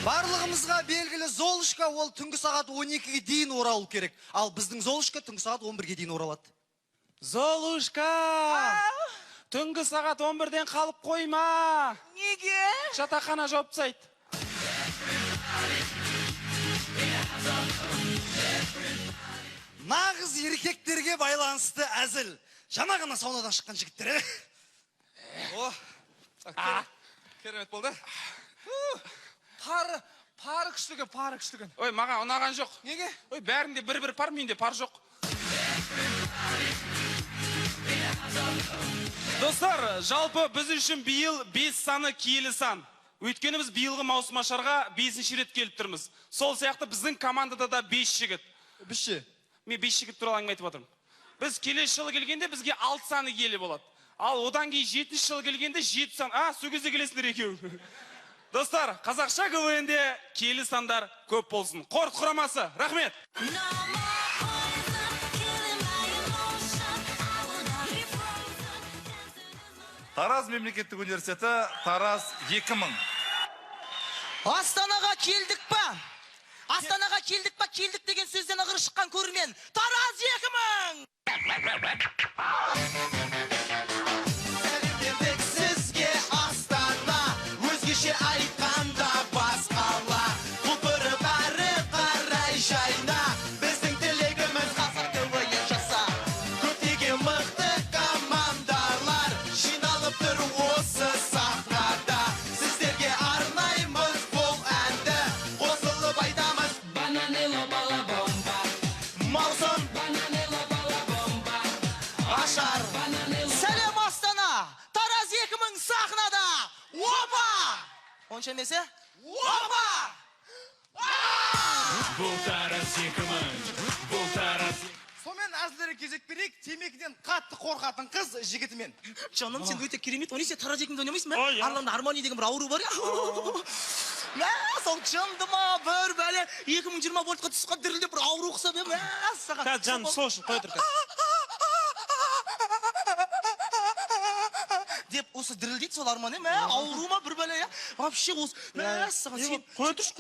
Барлығымызға белгілі Золушка ол түнгі сағат 12-ге дейін оралу керек. Ал біздің Золушка түнгі сағат 11-ге дейін оралады. Золушка! Түнгі сағат 11-ден қалып қойма. Неге? Жатақхана жауып тастайды. Нағыз еркектерге байланысты әзіл. Жана ғана саунадан шыққан жігіттер, О, керемет болды. Пары күштіген. Ой, маған ұнаған жоқ. Неге? Ой, бәрінде бір пар, менде пар жоқ. Достар, жалпы біз үшін биыл 5 саны киелі сан. Өйткені біз биылғы маусымашарға 5-ші рет келіп тұрмыз. Сол сияқты біздің командада да 5 жігіт. Бізше? Мен 5 жігіт туралы әңгіме айтып отырмын. Біз келесі жылы келгенде бізге 6 саны киелі болады. Ал одан кейін 7-ші жылы келгенде 7 сан. Сол кезде келесіңдер екеу. Достар, қазақша КВН-де киелі сандар көп болсын. Қорт құрамасы, рахмет. Тараз мемлекеттік университеті, Тараз 2000. Астанаға келдік па? Астанаға келдік па? Келдік деген сөзден ығыр шыққан көрермен. Тараз 2000! Сәлемдердік сізге Астана, өзгеше айтқанда басқала. Құлпыры бәрі қарай жайна, біздің тілегіміз қазақ КВН жаса. Көптеген мықты командалар жиналып тұр осы сахнада. Сіздерге арнаймыз бұл әнді, қосылып айтамыз. Бананело бала бомба, маусым. Бананело бала бомба, ашар. Сәлем Астана! Тараз 2000 сахнада! Опа! Онша емесе? Опа! Бұл Тараз 2000, бұл Тараз 2000. Сомен әзілері кезек берейік, темекіден қатты қорқатын қыз жігітімен. Жаным, сен өте керемет ойнайсың, Тараз 2000-де ойнамайсың ба? Араларында Армани деген бір ауру бар я. Сол жанды ма, бір бәле 2020 вольтқа түсқан дірілдеп бір ауру құсап ем. Жаным, сол үшін қой тұрды. Деп осы дірілдейді сол Армани, ауру ма бір бәле я. Вообще осы, саған сен. Қой тұршы,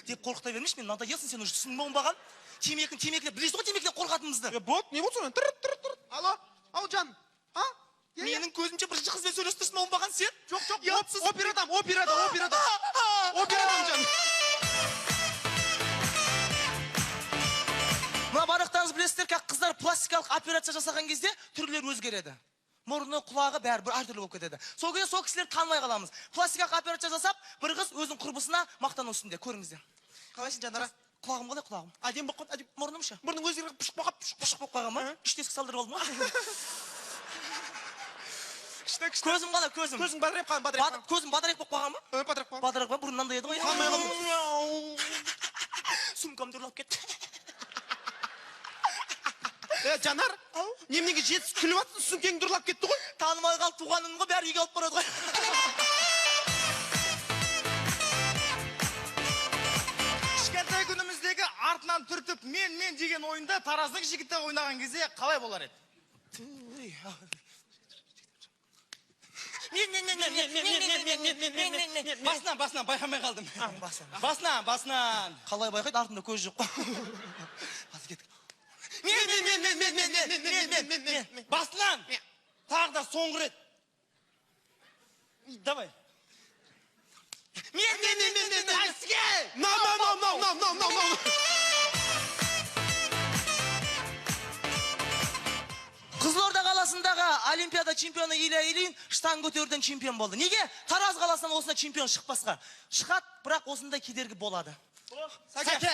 Деп қорқыта бермеш, мен надоелсің, сен уже түсінбе оңбаған. Темекілеп, білесіз ғой темекілеп қорқатынымызды. Бот, не болды соны? Тұр. Алло, ау жан. Менің көзімше бірінші қызбен сөйлестірсін оңбаған сен. Жоқ, операдам жан. Мына барақтарыңыз білесіздер, как қыздар пластикалық операция жасаған кезде түрлері өзгереді. Мұрны, құлағы бәрі бір әртүрлі болып кетеді. Сол кезде сол кісілерді танымай қаламыз. Пластикалық операция жасап, бір қыз өзінің құрбысына мақтан үстінде. Көріңіздер. Қалайсың Жанара? Құлағым қалай құлағым? Әдем болып қалды. Мұрным ше? Мұрның өзгеріп пұшық болып қалған ма? Үш тесік салдырып алдым ма? Көзім қалай, көзім? Көзің бадырайып қалған. Көзім бадырайып болып қалған ма? Бадырайып қалған. Бадырайып қалған, бұрын мынандай еді ғой. Қалмай қалдым. Сумкамды ұрлап кетті. Жанар, неменеге жетсіз күліп атсың, сөмкеңді ұрлап кетті ғой? Танымай қалып туғаным ғой, бәрі үйге алып барады ғой. Кішкентай күніміздегі артынан түртіп мен деген ойында Тараздың жігіті ойнаған кезде қалай болар еді? Басынан байқамай қалдым. Басынан. Қалай байқайды, артында көз жоқ. Мен. Басынан. Тағы да соңғы рет. Давай. No. Қызылорда қаласындағы Олимпиада чемпионы Илья Ильин штанг көтеруден чемпион болды. Неге? Тараз қаласынан осында чемпион шықпасқа? Шығат, бірақ осындай кедергі болады. Сәке,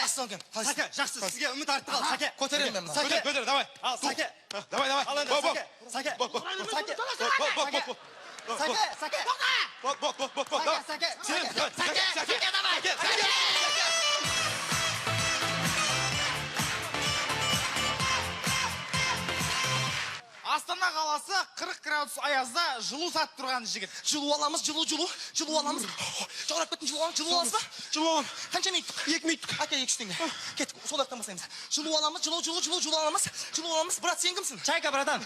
жақсы, сізге үміт артты қал. Сәке, көтеремін мен. Көтер, давай. Ал, Сәке. Давай. Сәке. Астана қаласы 40 градус аязда жылу сатып тұрған жігіт. Жылу аламыз, жылу аламыз. Жоғарып кеттің, жылу аламыз ба? Жылу аламыз. Қанша минут? 2 минут. Әке, 2 теңге. Кет, сол ақтан бастаймыз. Жылу аламыз, жылу аламыз. Брат, сен кімсің? Чайка, братан.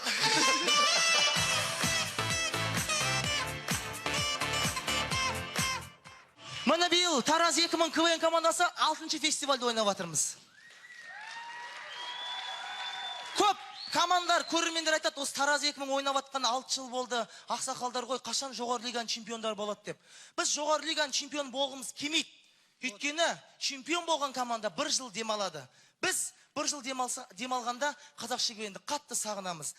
Мына биыл Тараз 2000 КВН командасы 6-шы фестивальді ойнап жатырмыз. Көп командар, көрермендер айтады, осы Тараз 2000 ойнап жатқан 6 жыл болды. Ақсақалдар ғой, қашан жоғары лиганың чемпиондар болады деп. Біз жоғары лиганың чемпион болғымыз келмейді. Өйткені чемпион болған команда 1 жыл демалады. Біз бір жыл демалғанда қазақша КВНді қатты сағынамыз.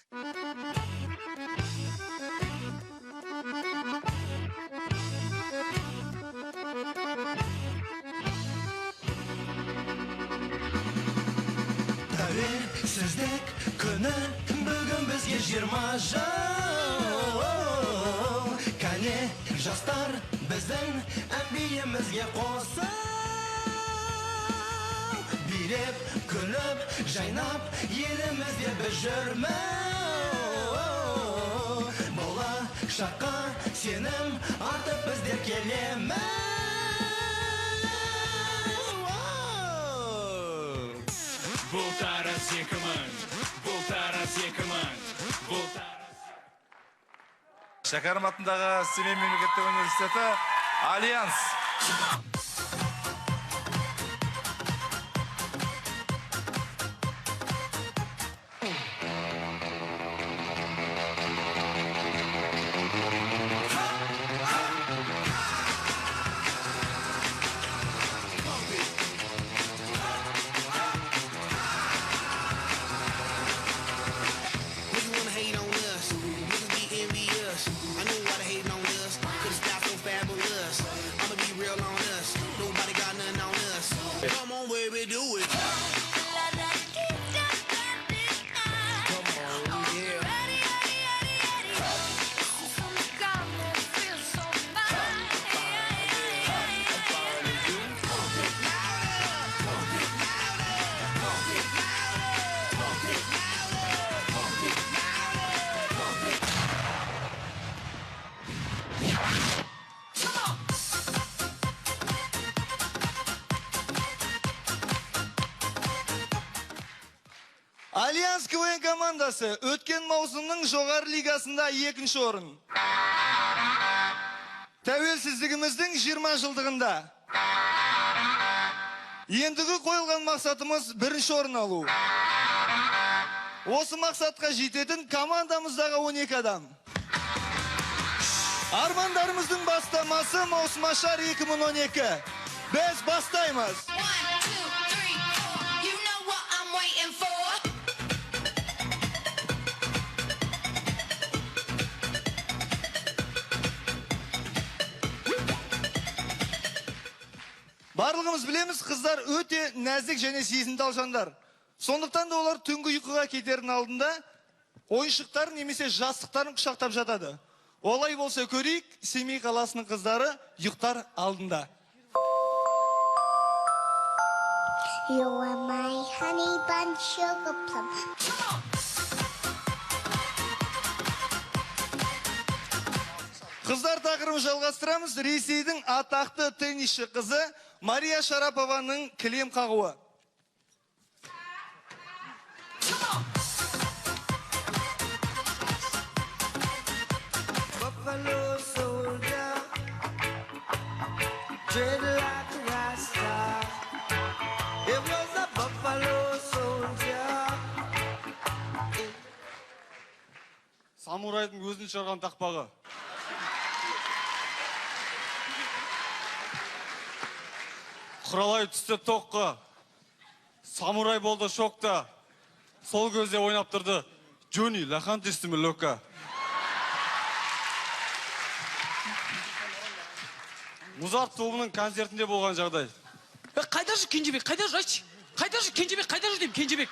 Тәуелсіздік күні бүгін бізге 20 жыл. Кәне жастар біздің әмбиемізге қосыл. Билеп, күліп, жайнап, елімізде біз жүрміз. Болашаққа сенім артып біздер келеміз. Бұл тарас 2000, бұл тарас 2000, бұл тарас... Шәкәрім атындағы Семей мемлекеттік университеті Альянс. Come on, baby, do it. Альянс КВН командасы өткен маусымның жоғары лигасында 2-ші орын. Тәуелсіздігіміздің 20 жылдығында. Ендігі қойылған мақсатымыз 1-ші орын алу. Осы мақсатқа жететін командамыздағы 12 адам. Армандарымыздың бастамасы Маусымашар 2012. Біз бастаймыз. Барлығымыз білеміз, қыздар өте нәзік және сезімтал жандар. Сондықтан да олар түнгі ұйқыға кетердің алдында ойыншықтарын немесе жастықтарын құшақтап жатады. Олай болса көрейік, Семей қаласының қыздары ұйықтар алдында. You are my honey bun sugar plum. Қыздар тақырыбын жалғастырамыз. Ресейдің атақты теннисші қызы Мария Шарапованың кілем қағуы. Buffalo soldier, tread like a rasta. It was a buffalo soldier. Самурайдың өзін шығарған тақпағы. Құралай түсті тоққа. Самурай болды шокта. Сол көзде ойнап тұрды. Джони, лахан тестімі лөкка. Музарт тобының концертінде болған жағдай. Қайда жүр Кенжебек? Қайда жүр? Айтшы. Қайда жүр Кенжебек? Қайда жүр деймін Кенжебек?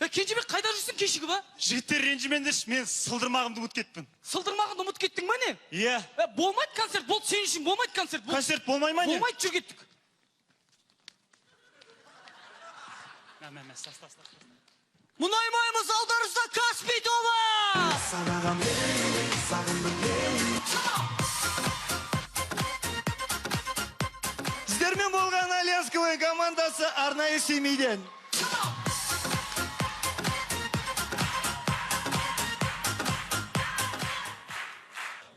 Кенжебек қайда жүрсің кешегі ба? Жігіттер ренжімеңдерші, мен сылдырмағымды ұмыт кеттім. Сылдырмағыңды ұмыт кеттің ба не? Иә. Болмайды концерт, болды сен үшін болмайды концерт. Концерт болмай ма не? Болмайды, жүр кеттік. Мұнаймаймыз алдарызда Каспий тобы! Сағағам ей, сағындым ей. Сіздермен болған Альянс КВН командасы арнайы Семейден.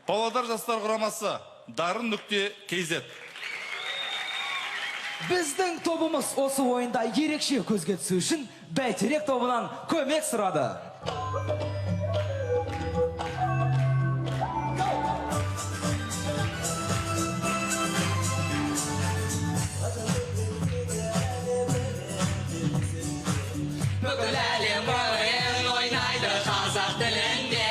Павлодар жастар құрамасы Дарын.kz. Біздің тобымыз осы ойында ерекше көзге түсу үшін Бәйтерек тобынан көмек сұрады. тіліңде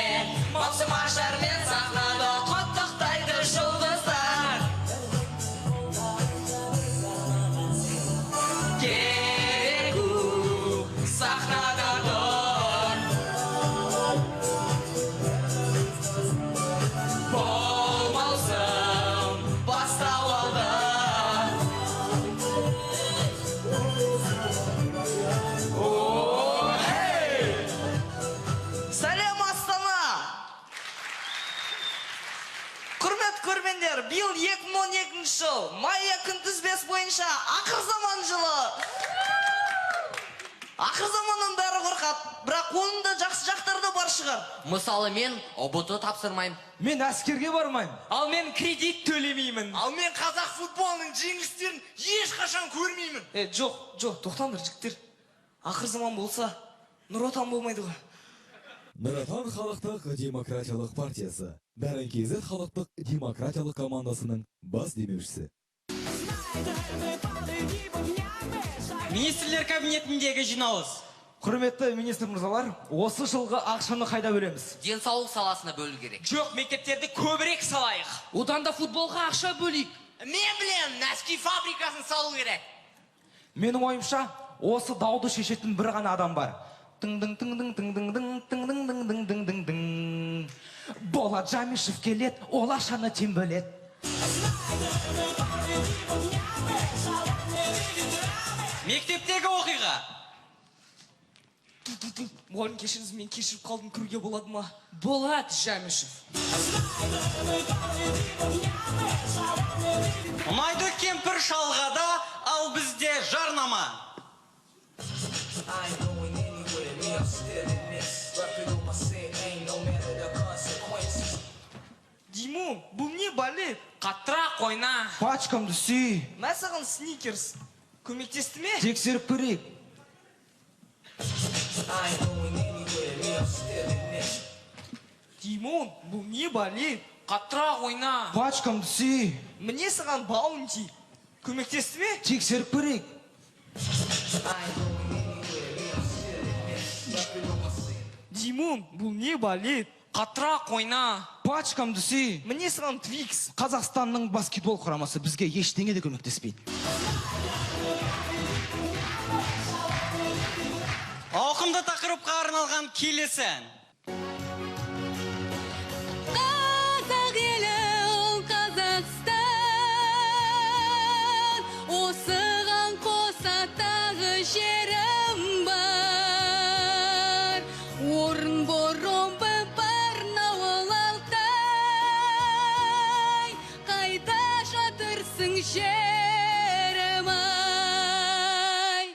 маусым ашар мен сахнада құттықтайды жұлдыздар кереку сахнада тұр бұл маусым бастау алды Сәлем Астана! Құрмет көрмендер, биыл 2012 жыл, майя күнтізбес бойынша ақыр заман жылы. Ақыр заманнан бәрі қорқады, бірақ оның да жақсы жақтары да бар шығар. Мысалы мен ұбт тапсырмаймын. Мен әскерге бармаймын. Ал мен кредит төлемеймін. Ал мен қазақ футболының жеңістерін ешқашан көрмеймін. Жоқ, тоқтаңдар жігіттер. Ақыр заман болса, Нұр Отан болмайды ғой. Нұр Отан халықтық демократиялық партиясы, Бәріңкезет халықтық демократиялық командасының бас демеушісі. Министрлер кабинетіндегі жиналыс. Құрметті министр мырзалар, осы жылғы ақшаны қайда бөлеміз? Денсаулық саласына бөлу керек. Жоқ, мектептерді көбірек салайық. Одан да футболға ақша бөлейік. Мен білем, нәски фабрикасын салу керек. Менің ойымша, осы дауды шешетін бір ғана адам бар. Тың-дың-тың-дың-тың-дың-дың-дың-дың-дың-дың. Болат Жамишев келет, ол ақшаны тем бөлет. Мектептегі оқиға. Мұғалім кешіріңіз, мен кешіріп қалдым, кіруге болады ма? Болат Жамишев. Ұнайды кемпір шалғада, ал бізде жарнама. Димон, бұл не балет? Қаттырақ ойна. Пачкамды сүй. Мәсіған сникерс. Көмектесті ме? Тексеріп көрейік. Димон, бұл не балет? Қаттырақ ойна. Пачкамды сүй. Міне саған баунти. Көмектесті ме? Тексеріп көрейік. Димон, бұл не балет? Қаттырақ ойна. Пачкамды сүй. Міне саған твикс. Қазақстанның баскетбол құрамасы бізге ештеңе де көмектеспейді. Ауқымды тақырыпқа арналған келесі ән. Қазақ елі ол Қазақстан, осыған қоса тағы жерім бар. Орынбор, омбы, Барнаул, Алтай, қайда жатырсың жерім ай.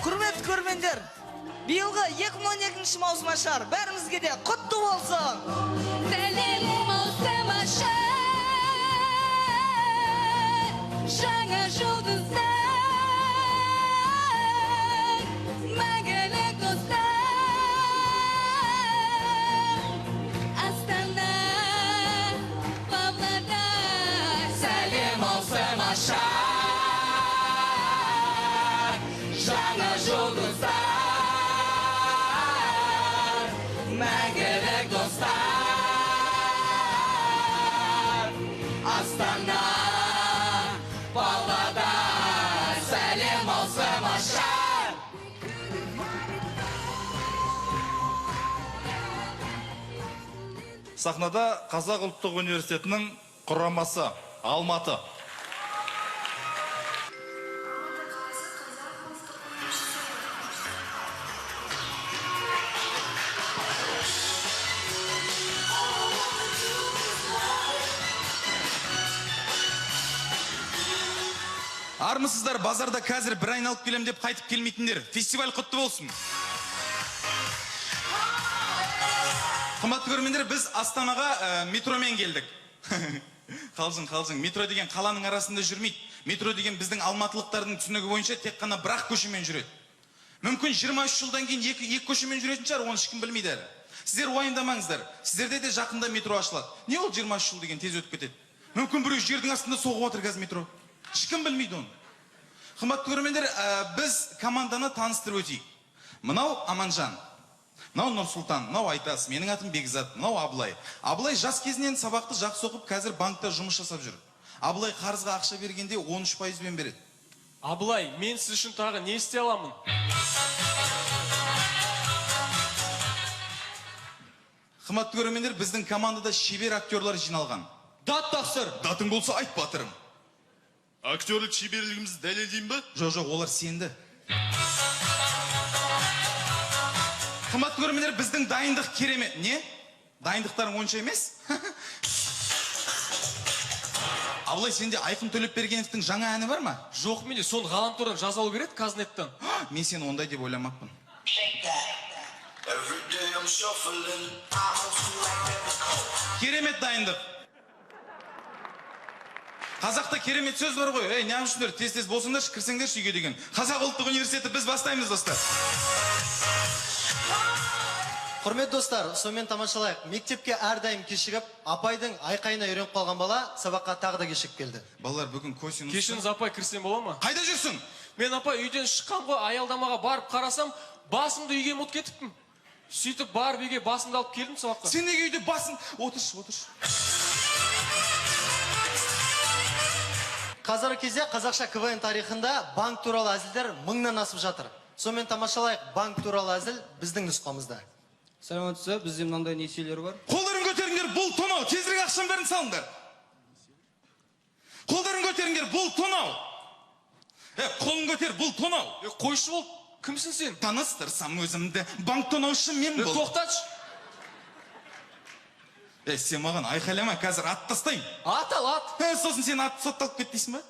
Құрмет көрмендер, биылғы 2012 маусым ашар, бәрімізге де құтты болсын. Сәлем маусым ашар, жаңа жұлдыздар, мәңгілік достар. Астана, Павлодар, Сәлем маусым ашар, жаңа жұлдыздар, мәңгілік достар. Астана, Павлодар, сәлем маусым ашар. Сахнада Қазақ ұлттық университетінің құрамасы Алматы. Армысыздар, базарда қазір бір айналып келем деп қайтып келмейтіндер. Фестиваль құтты болсын. Қымбатты көрермендер, біз Астанаға метромен келдік. Қалжың. Метро деген қаланың арасында жүрмейді. Метро деген біздің алматылықтардың түсінігі бойынша тек қана бір-ақ көшемен жүреді. Мүмкін 23 жылдан кейін екі көшемен жүретін шығар, оны ешкім білмейді әлі. Сіздер уайымдамаңыздар. Сіздерде де жақында метро ашылады. Не ол 23 жыл деген тез өтіп кетеді? Мүмкін біреу жердің астында соғып отыр қазір метро. Ешкім білмейді оны. Қымбатты көрермендер, біз команданы таныстырып өтейік. Мынау Аманжан, мынау Нұрсұлтан, мынау Айтас, менің атым Бекзат, мынау Абылай. Абылай жас кезінен сабақты жақсы оқып, қазір банкта жұмыс жасап жүр. Абылай қарызға ақша бергенде 13%-бен береді. Абылай, мен сіз үшін тағы не істей аламын? Қымбатты көрермендер, біздің командада шебер актерлар жиналған. Дат тақсыр. Датың болса айт батырым. Актерлік шеберлігімізді дәлелдейін бе? Жоқ, олар сенді. Қымбатты көрермендер, біздің дайындық керемет. Не? Дайындықтарың онша емес? Абылай, сенде Айқын Төлепбергеновтың жаңа әні бар ма? Жоқ, менде соны ғаламтордан жаза алу керек, Казнеттен. Мен сені ондай деп ойламаппын. Керемет дайындық. Қазақта керемет сөз бар ғой. Ей, не амшындар, тез-тез болсыңдаршы, кірсеңдерші үйге деген. Қазақ ұлттық университеті біз бастаймыз, достар. Құрмет достар, сонымен тамашалайық. Мектепке әрдайым кешігіп, апайдың айқайына үйреніп қалған бала сабаққа тағы да кешігіп келді. Балалар, бүгін косинус. Кешіріңіз, апай, кірсем бола ма? Қайда жүрсің? Мен, апай, үйден шыққан ғой, аялдамаға барып қарасам, басымды үйге ұмытып кетіппін. Сөйтіп барып үйге басымды алып келдім сабаққа. Сен неге үйде басын? Отыршы. Қазіргі кезде қазақша КВН тарихында банк туралы әзілдер мыңнан асып жатыр. Сонымен тамашалайық, банк туралы әзіл біздің нұсқамызда. Сәлеметсіз, бізде мынандай несиелер бар. Қолдарын көтеріңдер, бұл тонау. Тезірек ақшам бәрін салыңдар. Қолдарын көтеріңдер, бұл тонау. Қолын көтер, бұл тонау. Қойшы бол, кімсің сен? Таныстырсам өзімді, банк тонаушы мен бол. Тоқтатшы. Сен маған айқайлама, қазір ат тастайын. Ат ал, ат. Сосын сен ат сотталып кеттейсің ба?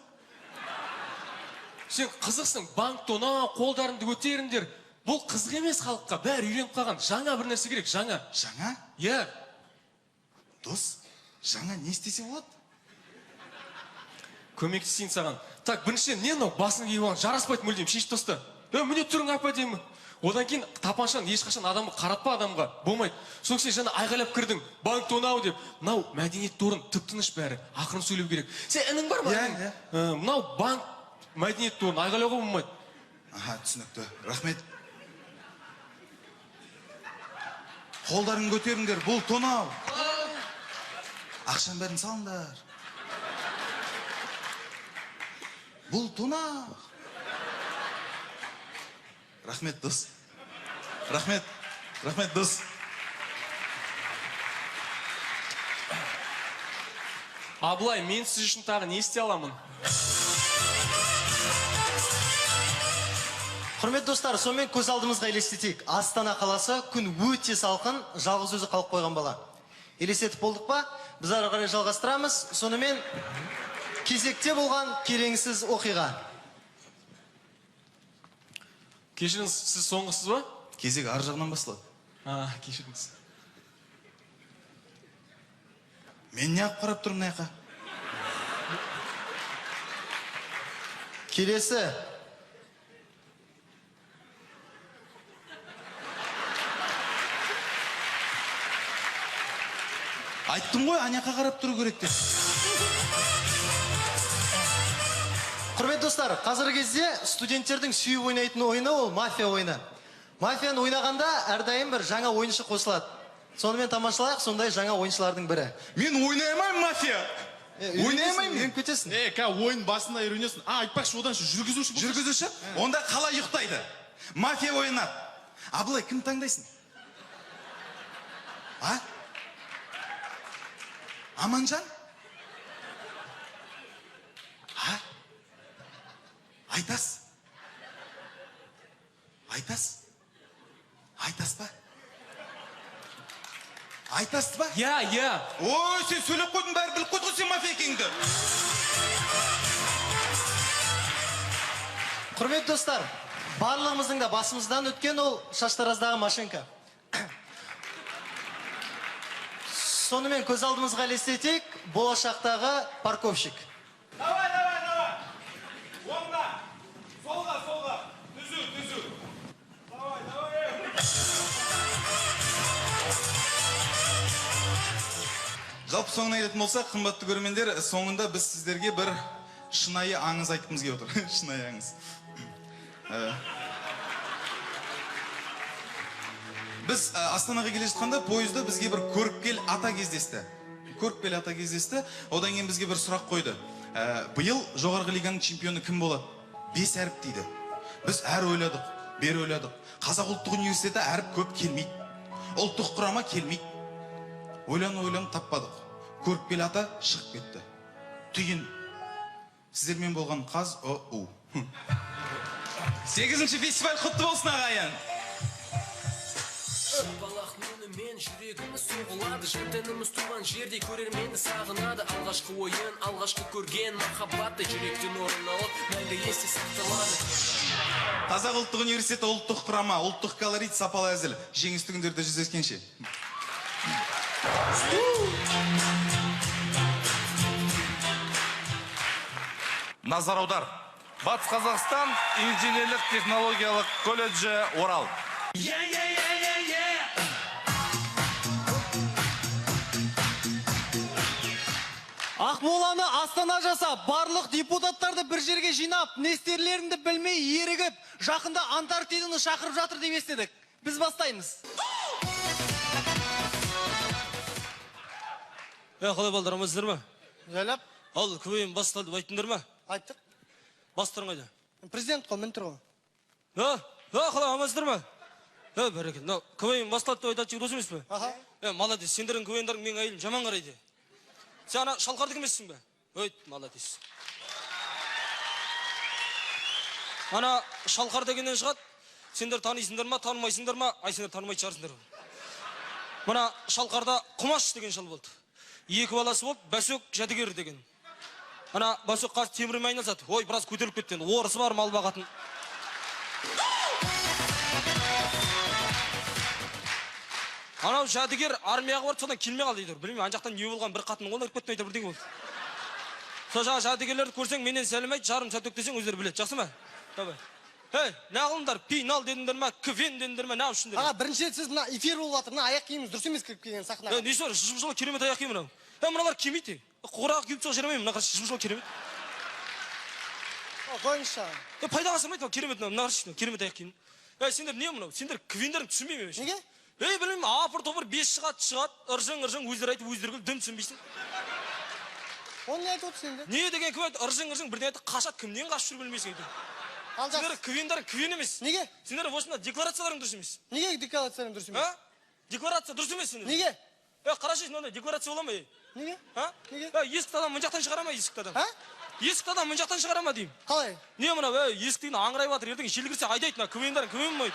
Сен қызықсың, банк тонау, қолдарыңды көтеріңдер. Бұл қызық емес халыққа, бәрі үйреніп қалған. Жаңа бір нәрсе керек, жаңа. Жаңа? Иә. Дос, жаңа не істесе болады? Көмектесейін саған. Так, біріншіден, не мынау басын киіп алған, жараспайды мүлдем, шешіп таста. Міне түрің апа деймін. Одан кейін тапаншаң ешқашан адамға қаратпа адамға. Болмайды. Соң сен жаңа айғайлап кірдің, банк тонау деп. Мынау мәдениет орын тып-тыныш бәрі. Ақырын сөйлеу керек. Сен інің бар ма? Иә. Мынау банк мәдениет орын айғайлауға болмайды. Аха, түсінікті. Рахмет. Қолдарын көтеріңдер, бұл тонау. Ақшам бәрін салыңдар. Бұл тонау. Рахмет, дос. Рахмет дос. Абылай, мен сіз үшін тағы не істей аламын? Құрмет достар, сонымен көз алдымызға елестетейік. Астана қаласы күн өте салқын, жалғыз өзі қалып қойған бала. Елестетіп болдық па? Біз ары қарай жалғастырамыз. Сонымен кезекте болған келеңсіз оқиға. Кешіріңіз, сіз соңғысыз ба? Кезек ар жағынан басталады. Кешіріңіз. Мен не ақ қарап тұрмын наяқа? Келесі. Айттым ғой, анаяқа қарап тұру керек деп. Құрмет достар, қазіргі кезде студенттердің сүйіп ойнайтын ойыны ол мафия ойыны. Мафияны ойнағанда әрдайым бір жаңа ойыншы қосылады. Сонымен тамашалайық, сондай жаңа ойыншылардың бірі. Мен ойнай алмаймын мафия. Ойнай алмаймын, мен көтесің. Ойын басында үйренесің. Айтпақшы, одан жүргізуші бұл. Жүргізуші? Онда қалай ұйықтайды? Мафия ойнап. Абылай, кім таңдайсың? Аманжан? Айтас? Айтас ба? Айтасты ба? Иә. Ой, сен сөйлеп қойдың, бәрі біліп қойды ғой сен мафия екеніңді. Құрмет достар, барлығымыздың да басымыздан өткен ол шаштараздағы машинка. Сонымен көз алдымызға елестетейік, болашақтағы парковщик. Давай. Оңға, солға. Түзу. Давай. Жалпы соңына келетін болсақ, қымбатты көрермендер, соңында біз сіздерге бір шынайы аңыз айтқымыз келіп отыр. Шынайы аңыз. Біз Астанаға келе жатқанда пойызда бізге бір көріпкел ата кездесті. Көріпкел ата кездесті. Одан кейін бізге бір сұрақ қойды. Биыл жоғарғы лиганың чемпионы кім болады? 5 әріп дейді. Біз әр ойладық, бер ойладық. Қазақ ұлттық университеті әріп көп келмейді. Ұлттық құрама келмейді. Ойлан таппадық. Көріпкел ата шығып кетті. Түйін. Сіздермен болған қаз ОУ. 8-ші фестиваль құтты болсын ағайын. Балақ мен жүрегіміз соғылады, жантанымыз туған жерде көрермені сағынады. Алғашқы ойын, алғашқы көрген махаббатты жүректен орын алып, мәңгі есте сақталады. Қазақ ұлттық университеті ұлттық құрама, ұлттық колорит, сапалы әзіл. Жеңісті күндерде жүздескенше. Назар аудар. Батыс Қазақстан инженерлік технологиялық колледжі Орал. Ақмоланы Астана жасап, барлық депутаттарды бір жерге жинап, не істерлеріңді білмей ерігіп, жақында Антарктиданы шақырып жатыр деп естідік. Біз бастаймыз. Қалай балдар, амансыздар ма? Жайлап. Ал, көбейін басталды, айттыңдар ма? Айттық. Бастырың қайда? Президент қой, мін тұр ғой. Қалай, амансыздар ма? Бәрекет, көбейін басталды деп айтады дос емес пе? Молодец, сендердің көбейіндарың мен әйелім жаман қарайды. Сен ана шалқарды кімессің бе? Өйт, молодец. Ана шалқар дегеннен шығады. Сендер танисыңдар ма, танымайсыңдар ма? Ай, сендер танымайды шығарсыңдар. Мына шалқарда Құмаш деген шал болды. 2 баласы болды, Бәсөк Жәдігер деген. Ана Бәсөк қазір темірмен айналысады. Ой, біраз көтеріліп кетті. Орысы бар, мал бағатын. Анау Жәдігер армияға барып, содан келмей қалды дейді. Білмеймін, ан жақтан не болған, бір қатын қолына кетті айтыр бірдеңе болды. Сол жаңа Жәдігерлерді көрсең, менен сәлем айт, жарым сәт өктесең, өздері біледі. Жақсы ма? Давай. Не қылыңдар? Пинал дедіңдер ма? Квен дедіңдер ма? Не үшіндер? Аға, бірінші рет сіз мына эфир болып жатыр. Мына аяқ киіміңіз дұрыс емес кіріп келген сахнаға. Несі бар? Жым-жылы керемет аяқ киім мынау. Мыналар кимейді. Қораға киіп шыға жарамаймын. Мына қарсы жым-жылы керемет. Қойыңызшы. Пайдаға асырмайды, керемет мынау. Мына қарсы керемет аяқ киім. Сендер не мынау? Сендер квендерін түсінбеймін. Неге? Білмеймін, апыр-топыр 5 шығады, ыржың өздері айтып, өздері күл, дым түсінбейсің. Оны не айтып отырсың енді? Не деген кім айтты, ыржың бірден айтты, қашады, кімнен қашып жүр білмейсің айтты. Сендер квендарың квен емес. Неге? Сендер осында декларацияларың дұрыс емес. Неге декларацияларың дұрыс емес? Декларация дұрыс емес сендер. Неге? Қарашы, мынандай декларация бола ма? Неге? Неге? Есікті адам мын жақтан шығара ма, есікті адам? Есікті адам мын жақтан шығара ма деймін. Қалай? Не мына, есіктен аңырай батыр, ертең жел кірсе айдайды, мына квендарың квен ма?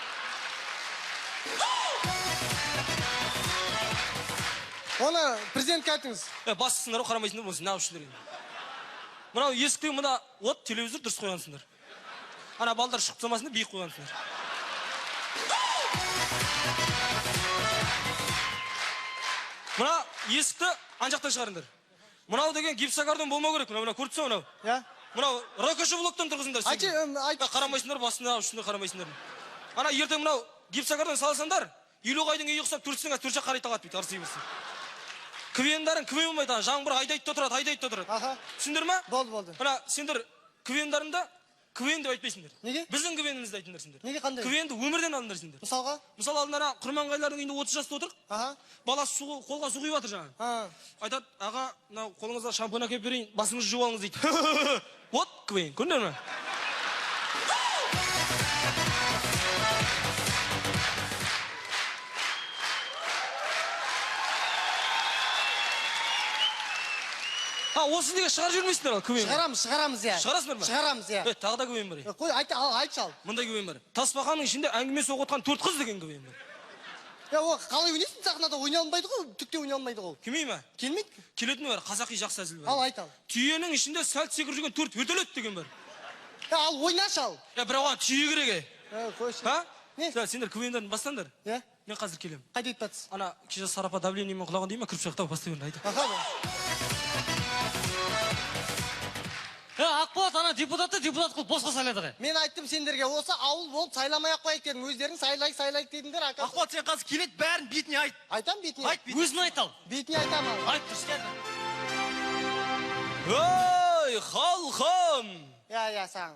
Оны президентке айтыңыз. Басысыңдар, қарамайсыңдар болсын, не үшін деген. Мынау есіктен мына от телевизор дұрыс қойғансыңдар. Ана балдар шықып самасында биік қойғансыңдар. Мына есікті ан жақтан шығарыңдар. Мынау деген гипсокартон болмау керек. Мына көріп тұрсың мынау. Мынау ракошы блоктан тұрғызыңдар. Қарамайсыңдар, басында үшінде қарамайсыңдар. Ана ертең мынау гипсокартон салсаңдар, 50 қайдың үй ұқсап түрсіңіз, түрсе қарай тағат бейті, арсы емесін. Квендарың квен болмайды, жаңбыр айдайды да тұрады. Түсіндір ма? Болды. Мына сендер квендарында квен деп айтпайсыңдар. Неге? Біздің квенімізді айтыңдар сендер. Неге қандай? Квенді өмірден алыңдар сендер. Мысалға? Мысалы алдында Құрманғайлардың үйінде 30 жаста отыр. Баласы қолға су құйып жатыр жаңа. Айтады, аға, мынау қолыңызға шампунь әкеліп берейін, басыңызды жуып алыңыз дейді. Вот квен, көрдіңдер ме? Осы неге шығарып жүрмейсіңдер ал көмейін? Шығарамыз, иә. Шығарасыңдар ма? Шығарамыз, иә. Тағы да көмейін бар. Қой, айтшы ал. Мұндай көмейін бар. Тасбақаның ішінде әңгіме соғытқан 4 қыз деген көмейін бар. Ол қалай ойнайсың, сахнада ойнай алмайды ғой, түкте ойнай алмайды ғой. Келмей ма? Келмейді. Келетіні бар, қазақи жақсы әзіл бар. Ал, айт ал. Түйенің ішінде сәл секіріп жүрген 4 өтелет деген бар. Ал, ойнашы ал. Бірақ оған түйе керек. Қойшы. Не? Сендер көмейіндерін бастаңдар. Мен қазір келем. Қайда айтып жатсыз? Ана кеше Сарапа давлениемен құлаған дейма, кіріп шақтап бастай берді, айта. Ақболат, ана депутат қылып босқа сайлады ғой. Мен айттым сендерге, осы ауыл болып сайламай-ақ қояйық дедім, өздерің сайлайық дедіңдер. Ақболат, сен қазір келет бәрін бетіне айт. Айтам бетіне. Айт, өзін айт ал. Бетіне айтам ал. Айт, дұрыс келді. Ой, халқым! Я, саған.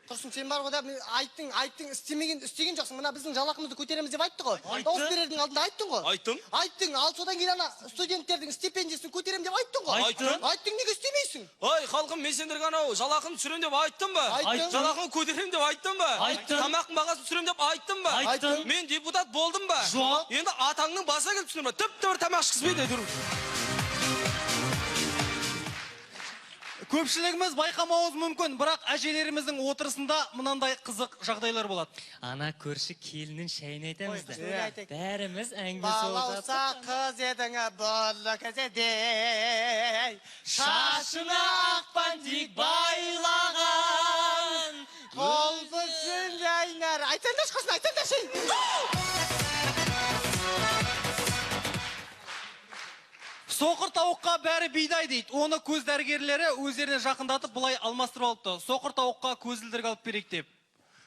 Тұрсын, сен бар ғой да, айттың, істеген жоқсың. Мына біздің жалақымызды көтереміз деп айтты ғой. Айтты. Дауыс берердің алдында айттың ғой. Айттың. Ал содан кейін ана студенттердің стипендиясын көтерем деп айттың ғой. Айттың, неге істемейсің? Ой, халқым, мен сендерге анау жалақын түсірем деп айттым ба? Айттың. Жалақын көтерем деп айттым ба? Айттың. Тамақтың бағасын түсірем деп айттым ба? Айттың. Мен депутат болдым ба? Жоқ. Енді атаңның басына келіп түсінем ба? Тіпті бір тамақ ішкізбейді әйтеуір. Көпшілігіміз байқамауымыз мүмкін, бірақ әжелеріміздің отырысында мынандай қызық жағдайлар болады. Ана көрші келіннің шайын айтамыз да. Бәріміз әңгіме Балауса қыз едің бұлы кезедей, шашына ақпан тек байлаған, қолдысын жайнар. Айтсаңдар шықасын, айтсаңдар шын. Соқыр тауыққа бәрі бидай дейді. Оны көз дәрігерлері өздеріне жақындатып бұлай алмастырып алыпты. Соқыр тауыққа көзілдірік алып берейік деп.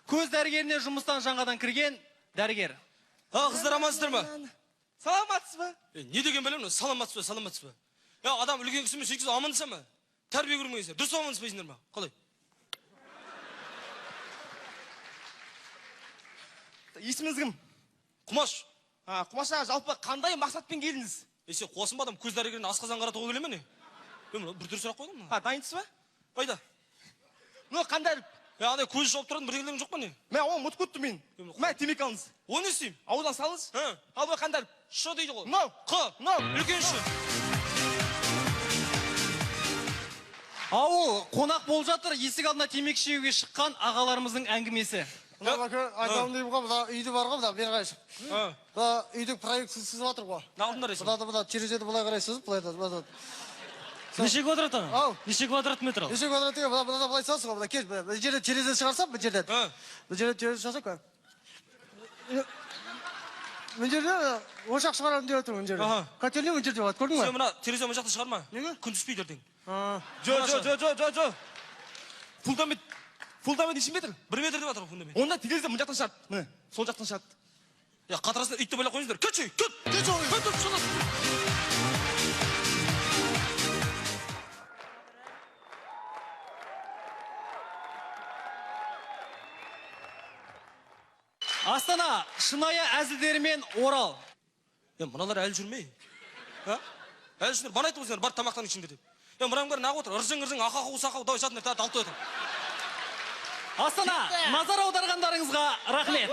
Көз дәрігеріне жұмыстан жаңадан кірген дәрігер. Қыздар амансыздар ма? Саламатсыз ба? Не деген білем, саламатсыз ба? Адам үлкен кісімен сөйткізіп амандаса ма? Тәрбие көрмеңіздер. Дұрыс амандаспайсыңдар ма? Қалай? Есіміңіз кім? Құмаш. Құмаш аға, жалпы қандай мақсатпен келдіңіз? Сен қуасың ба адам көз дәрігеріне асқазан қаратуға келе ме не? Бір түр сұрақ қойдым ма? Дайынсыз ба? Қайда? Қандай? Андай көз жауып тұратын бірдеңелерің жоқ па не? Мен оны ұмытып кеттім мен. Мә, темекі алыңыз. Оны не істеймін? Ауыздан салыңыз. Ал бұл қандай? Ш дейді ғой. Мынау. Үлкен ш. Ауыл қонақ болып жатыр, есік алдына темекі шегуге шыққан ағаларымыздың әңгімесі. Айтамын деймін ғой, бұда үйді бар ғой, бұда бері қарайшы. Бұда үйдің проекті сызып жатыр ғой. Нағылымдар есің? Бұда терезеді бұлай қарай сызып, бұлай да. Неше квадрат ана? Ау. Неше квадрат метр ал? Неше квадрат деген, бұда бұлай салсың ғой, бұда кел, бұл жерде терезе шығарсам, бұл жерде. Бұл жерде терезе шығарсам көр. Бұл жерде ошақ шығарам деп отырмын, бұл жерде. Котельный бұл жерде болады, көрдің ба? Сен мына терезе мына жақта шығарма. Неге? Күн түспейді ертең. Жо. Фундамент неше метр? 1 метр деп жатыр фундамент. Онда терезе мұн жақтан шығады. Міне, сол жақтан шығады. Қатарасында үйтті байлап қойыңыздар. Кетші, кет! Астана, шынайы әзілдерімен Орал. Мыналар әлі жүрмей. Әлі жүрмей, бана айтып өзіңдер, бар тамақтан ішіңдер деп. Мұраның бәрі нағып отыр, ыржың, ақақу, сақау, давай жатындар, тәді алты өтір. Астана, назар аударғандарыңызға рахмет.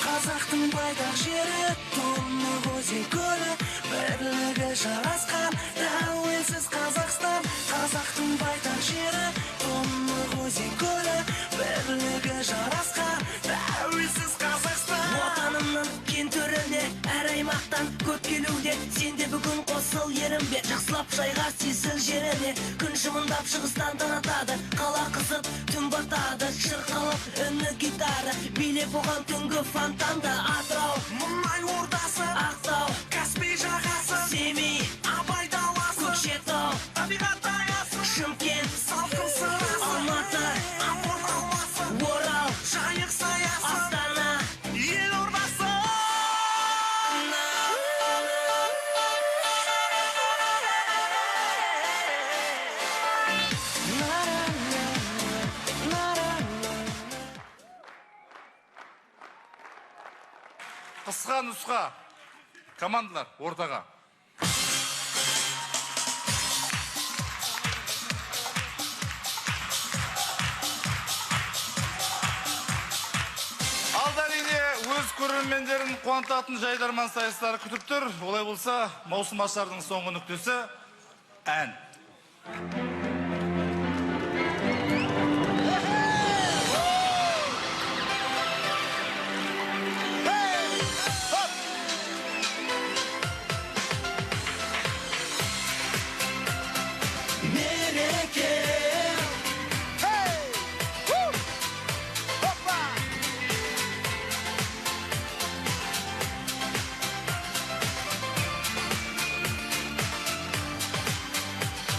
Қазақтың байтақ жері, тұнық өзен көлі, бірлігі жарасқан, тәуелсіз Қазақстан. Қазақтың байтақ жері, тұнық өзен көлі, бірлігі жарасқан, тәуелсіз Қазақстан. Отанымның кен төріне, әр аймақтан көп келуде, сенде бүгін қосыл ерімбе, жақсылап жайға сезіл жеріне. Күн жымындап шығыстан танатады, қала қызып түн батады, шырқалып үні гитара, билеп оған түнгі фонтанда. Атырау, мұнай ордасы, Ақтау, Каспий жағасы, Семей, Абай даласы, Көкшетау, табиғат аясы, Шымкент, салқын сырасы, Алматы, Амон алмасы, Орал, жайық саясы, Астана, елордасы. Қысқа нұсқа. Командалар, ортаға. Алда әрине өз көрермендерін қуантатын жайдарман сайыстары күтіп тұр. Олай болса, маусым ашардың соңғы нүктесі ән.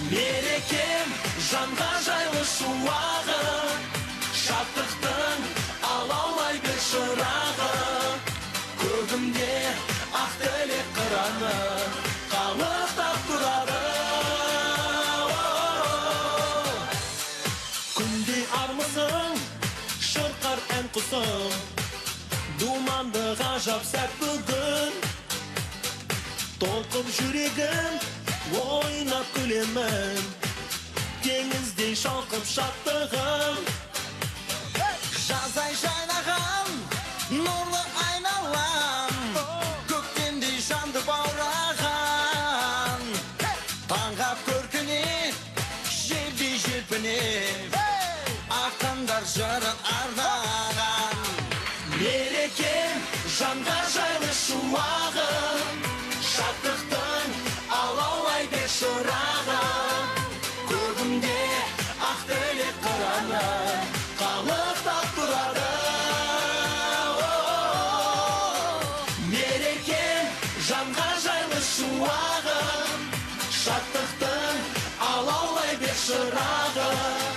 Мереке ғажап сәт бүгін толқып жүрегім ойнап күлемін теңіздей шалқып шаттығым жазай жайнаған нұрлы айналам көктемдей жанды баураған таңға көркіне желдей желпіне ақындар жырын арнаған мерекем жанға жайлы шуағым шаттықтың алаулай бер шырағым көгімде ақ тілек қыраны қалықтап тұрады мерекем жанға жайлы шуағым шаттықтың алаулай бер шырағым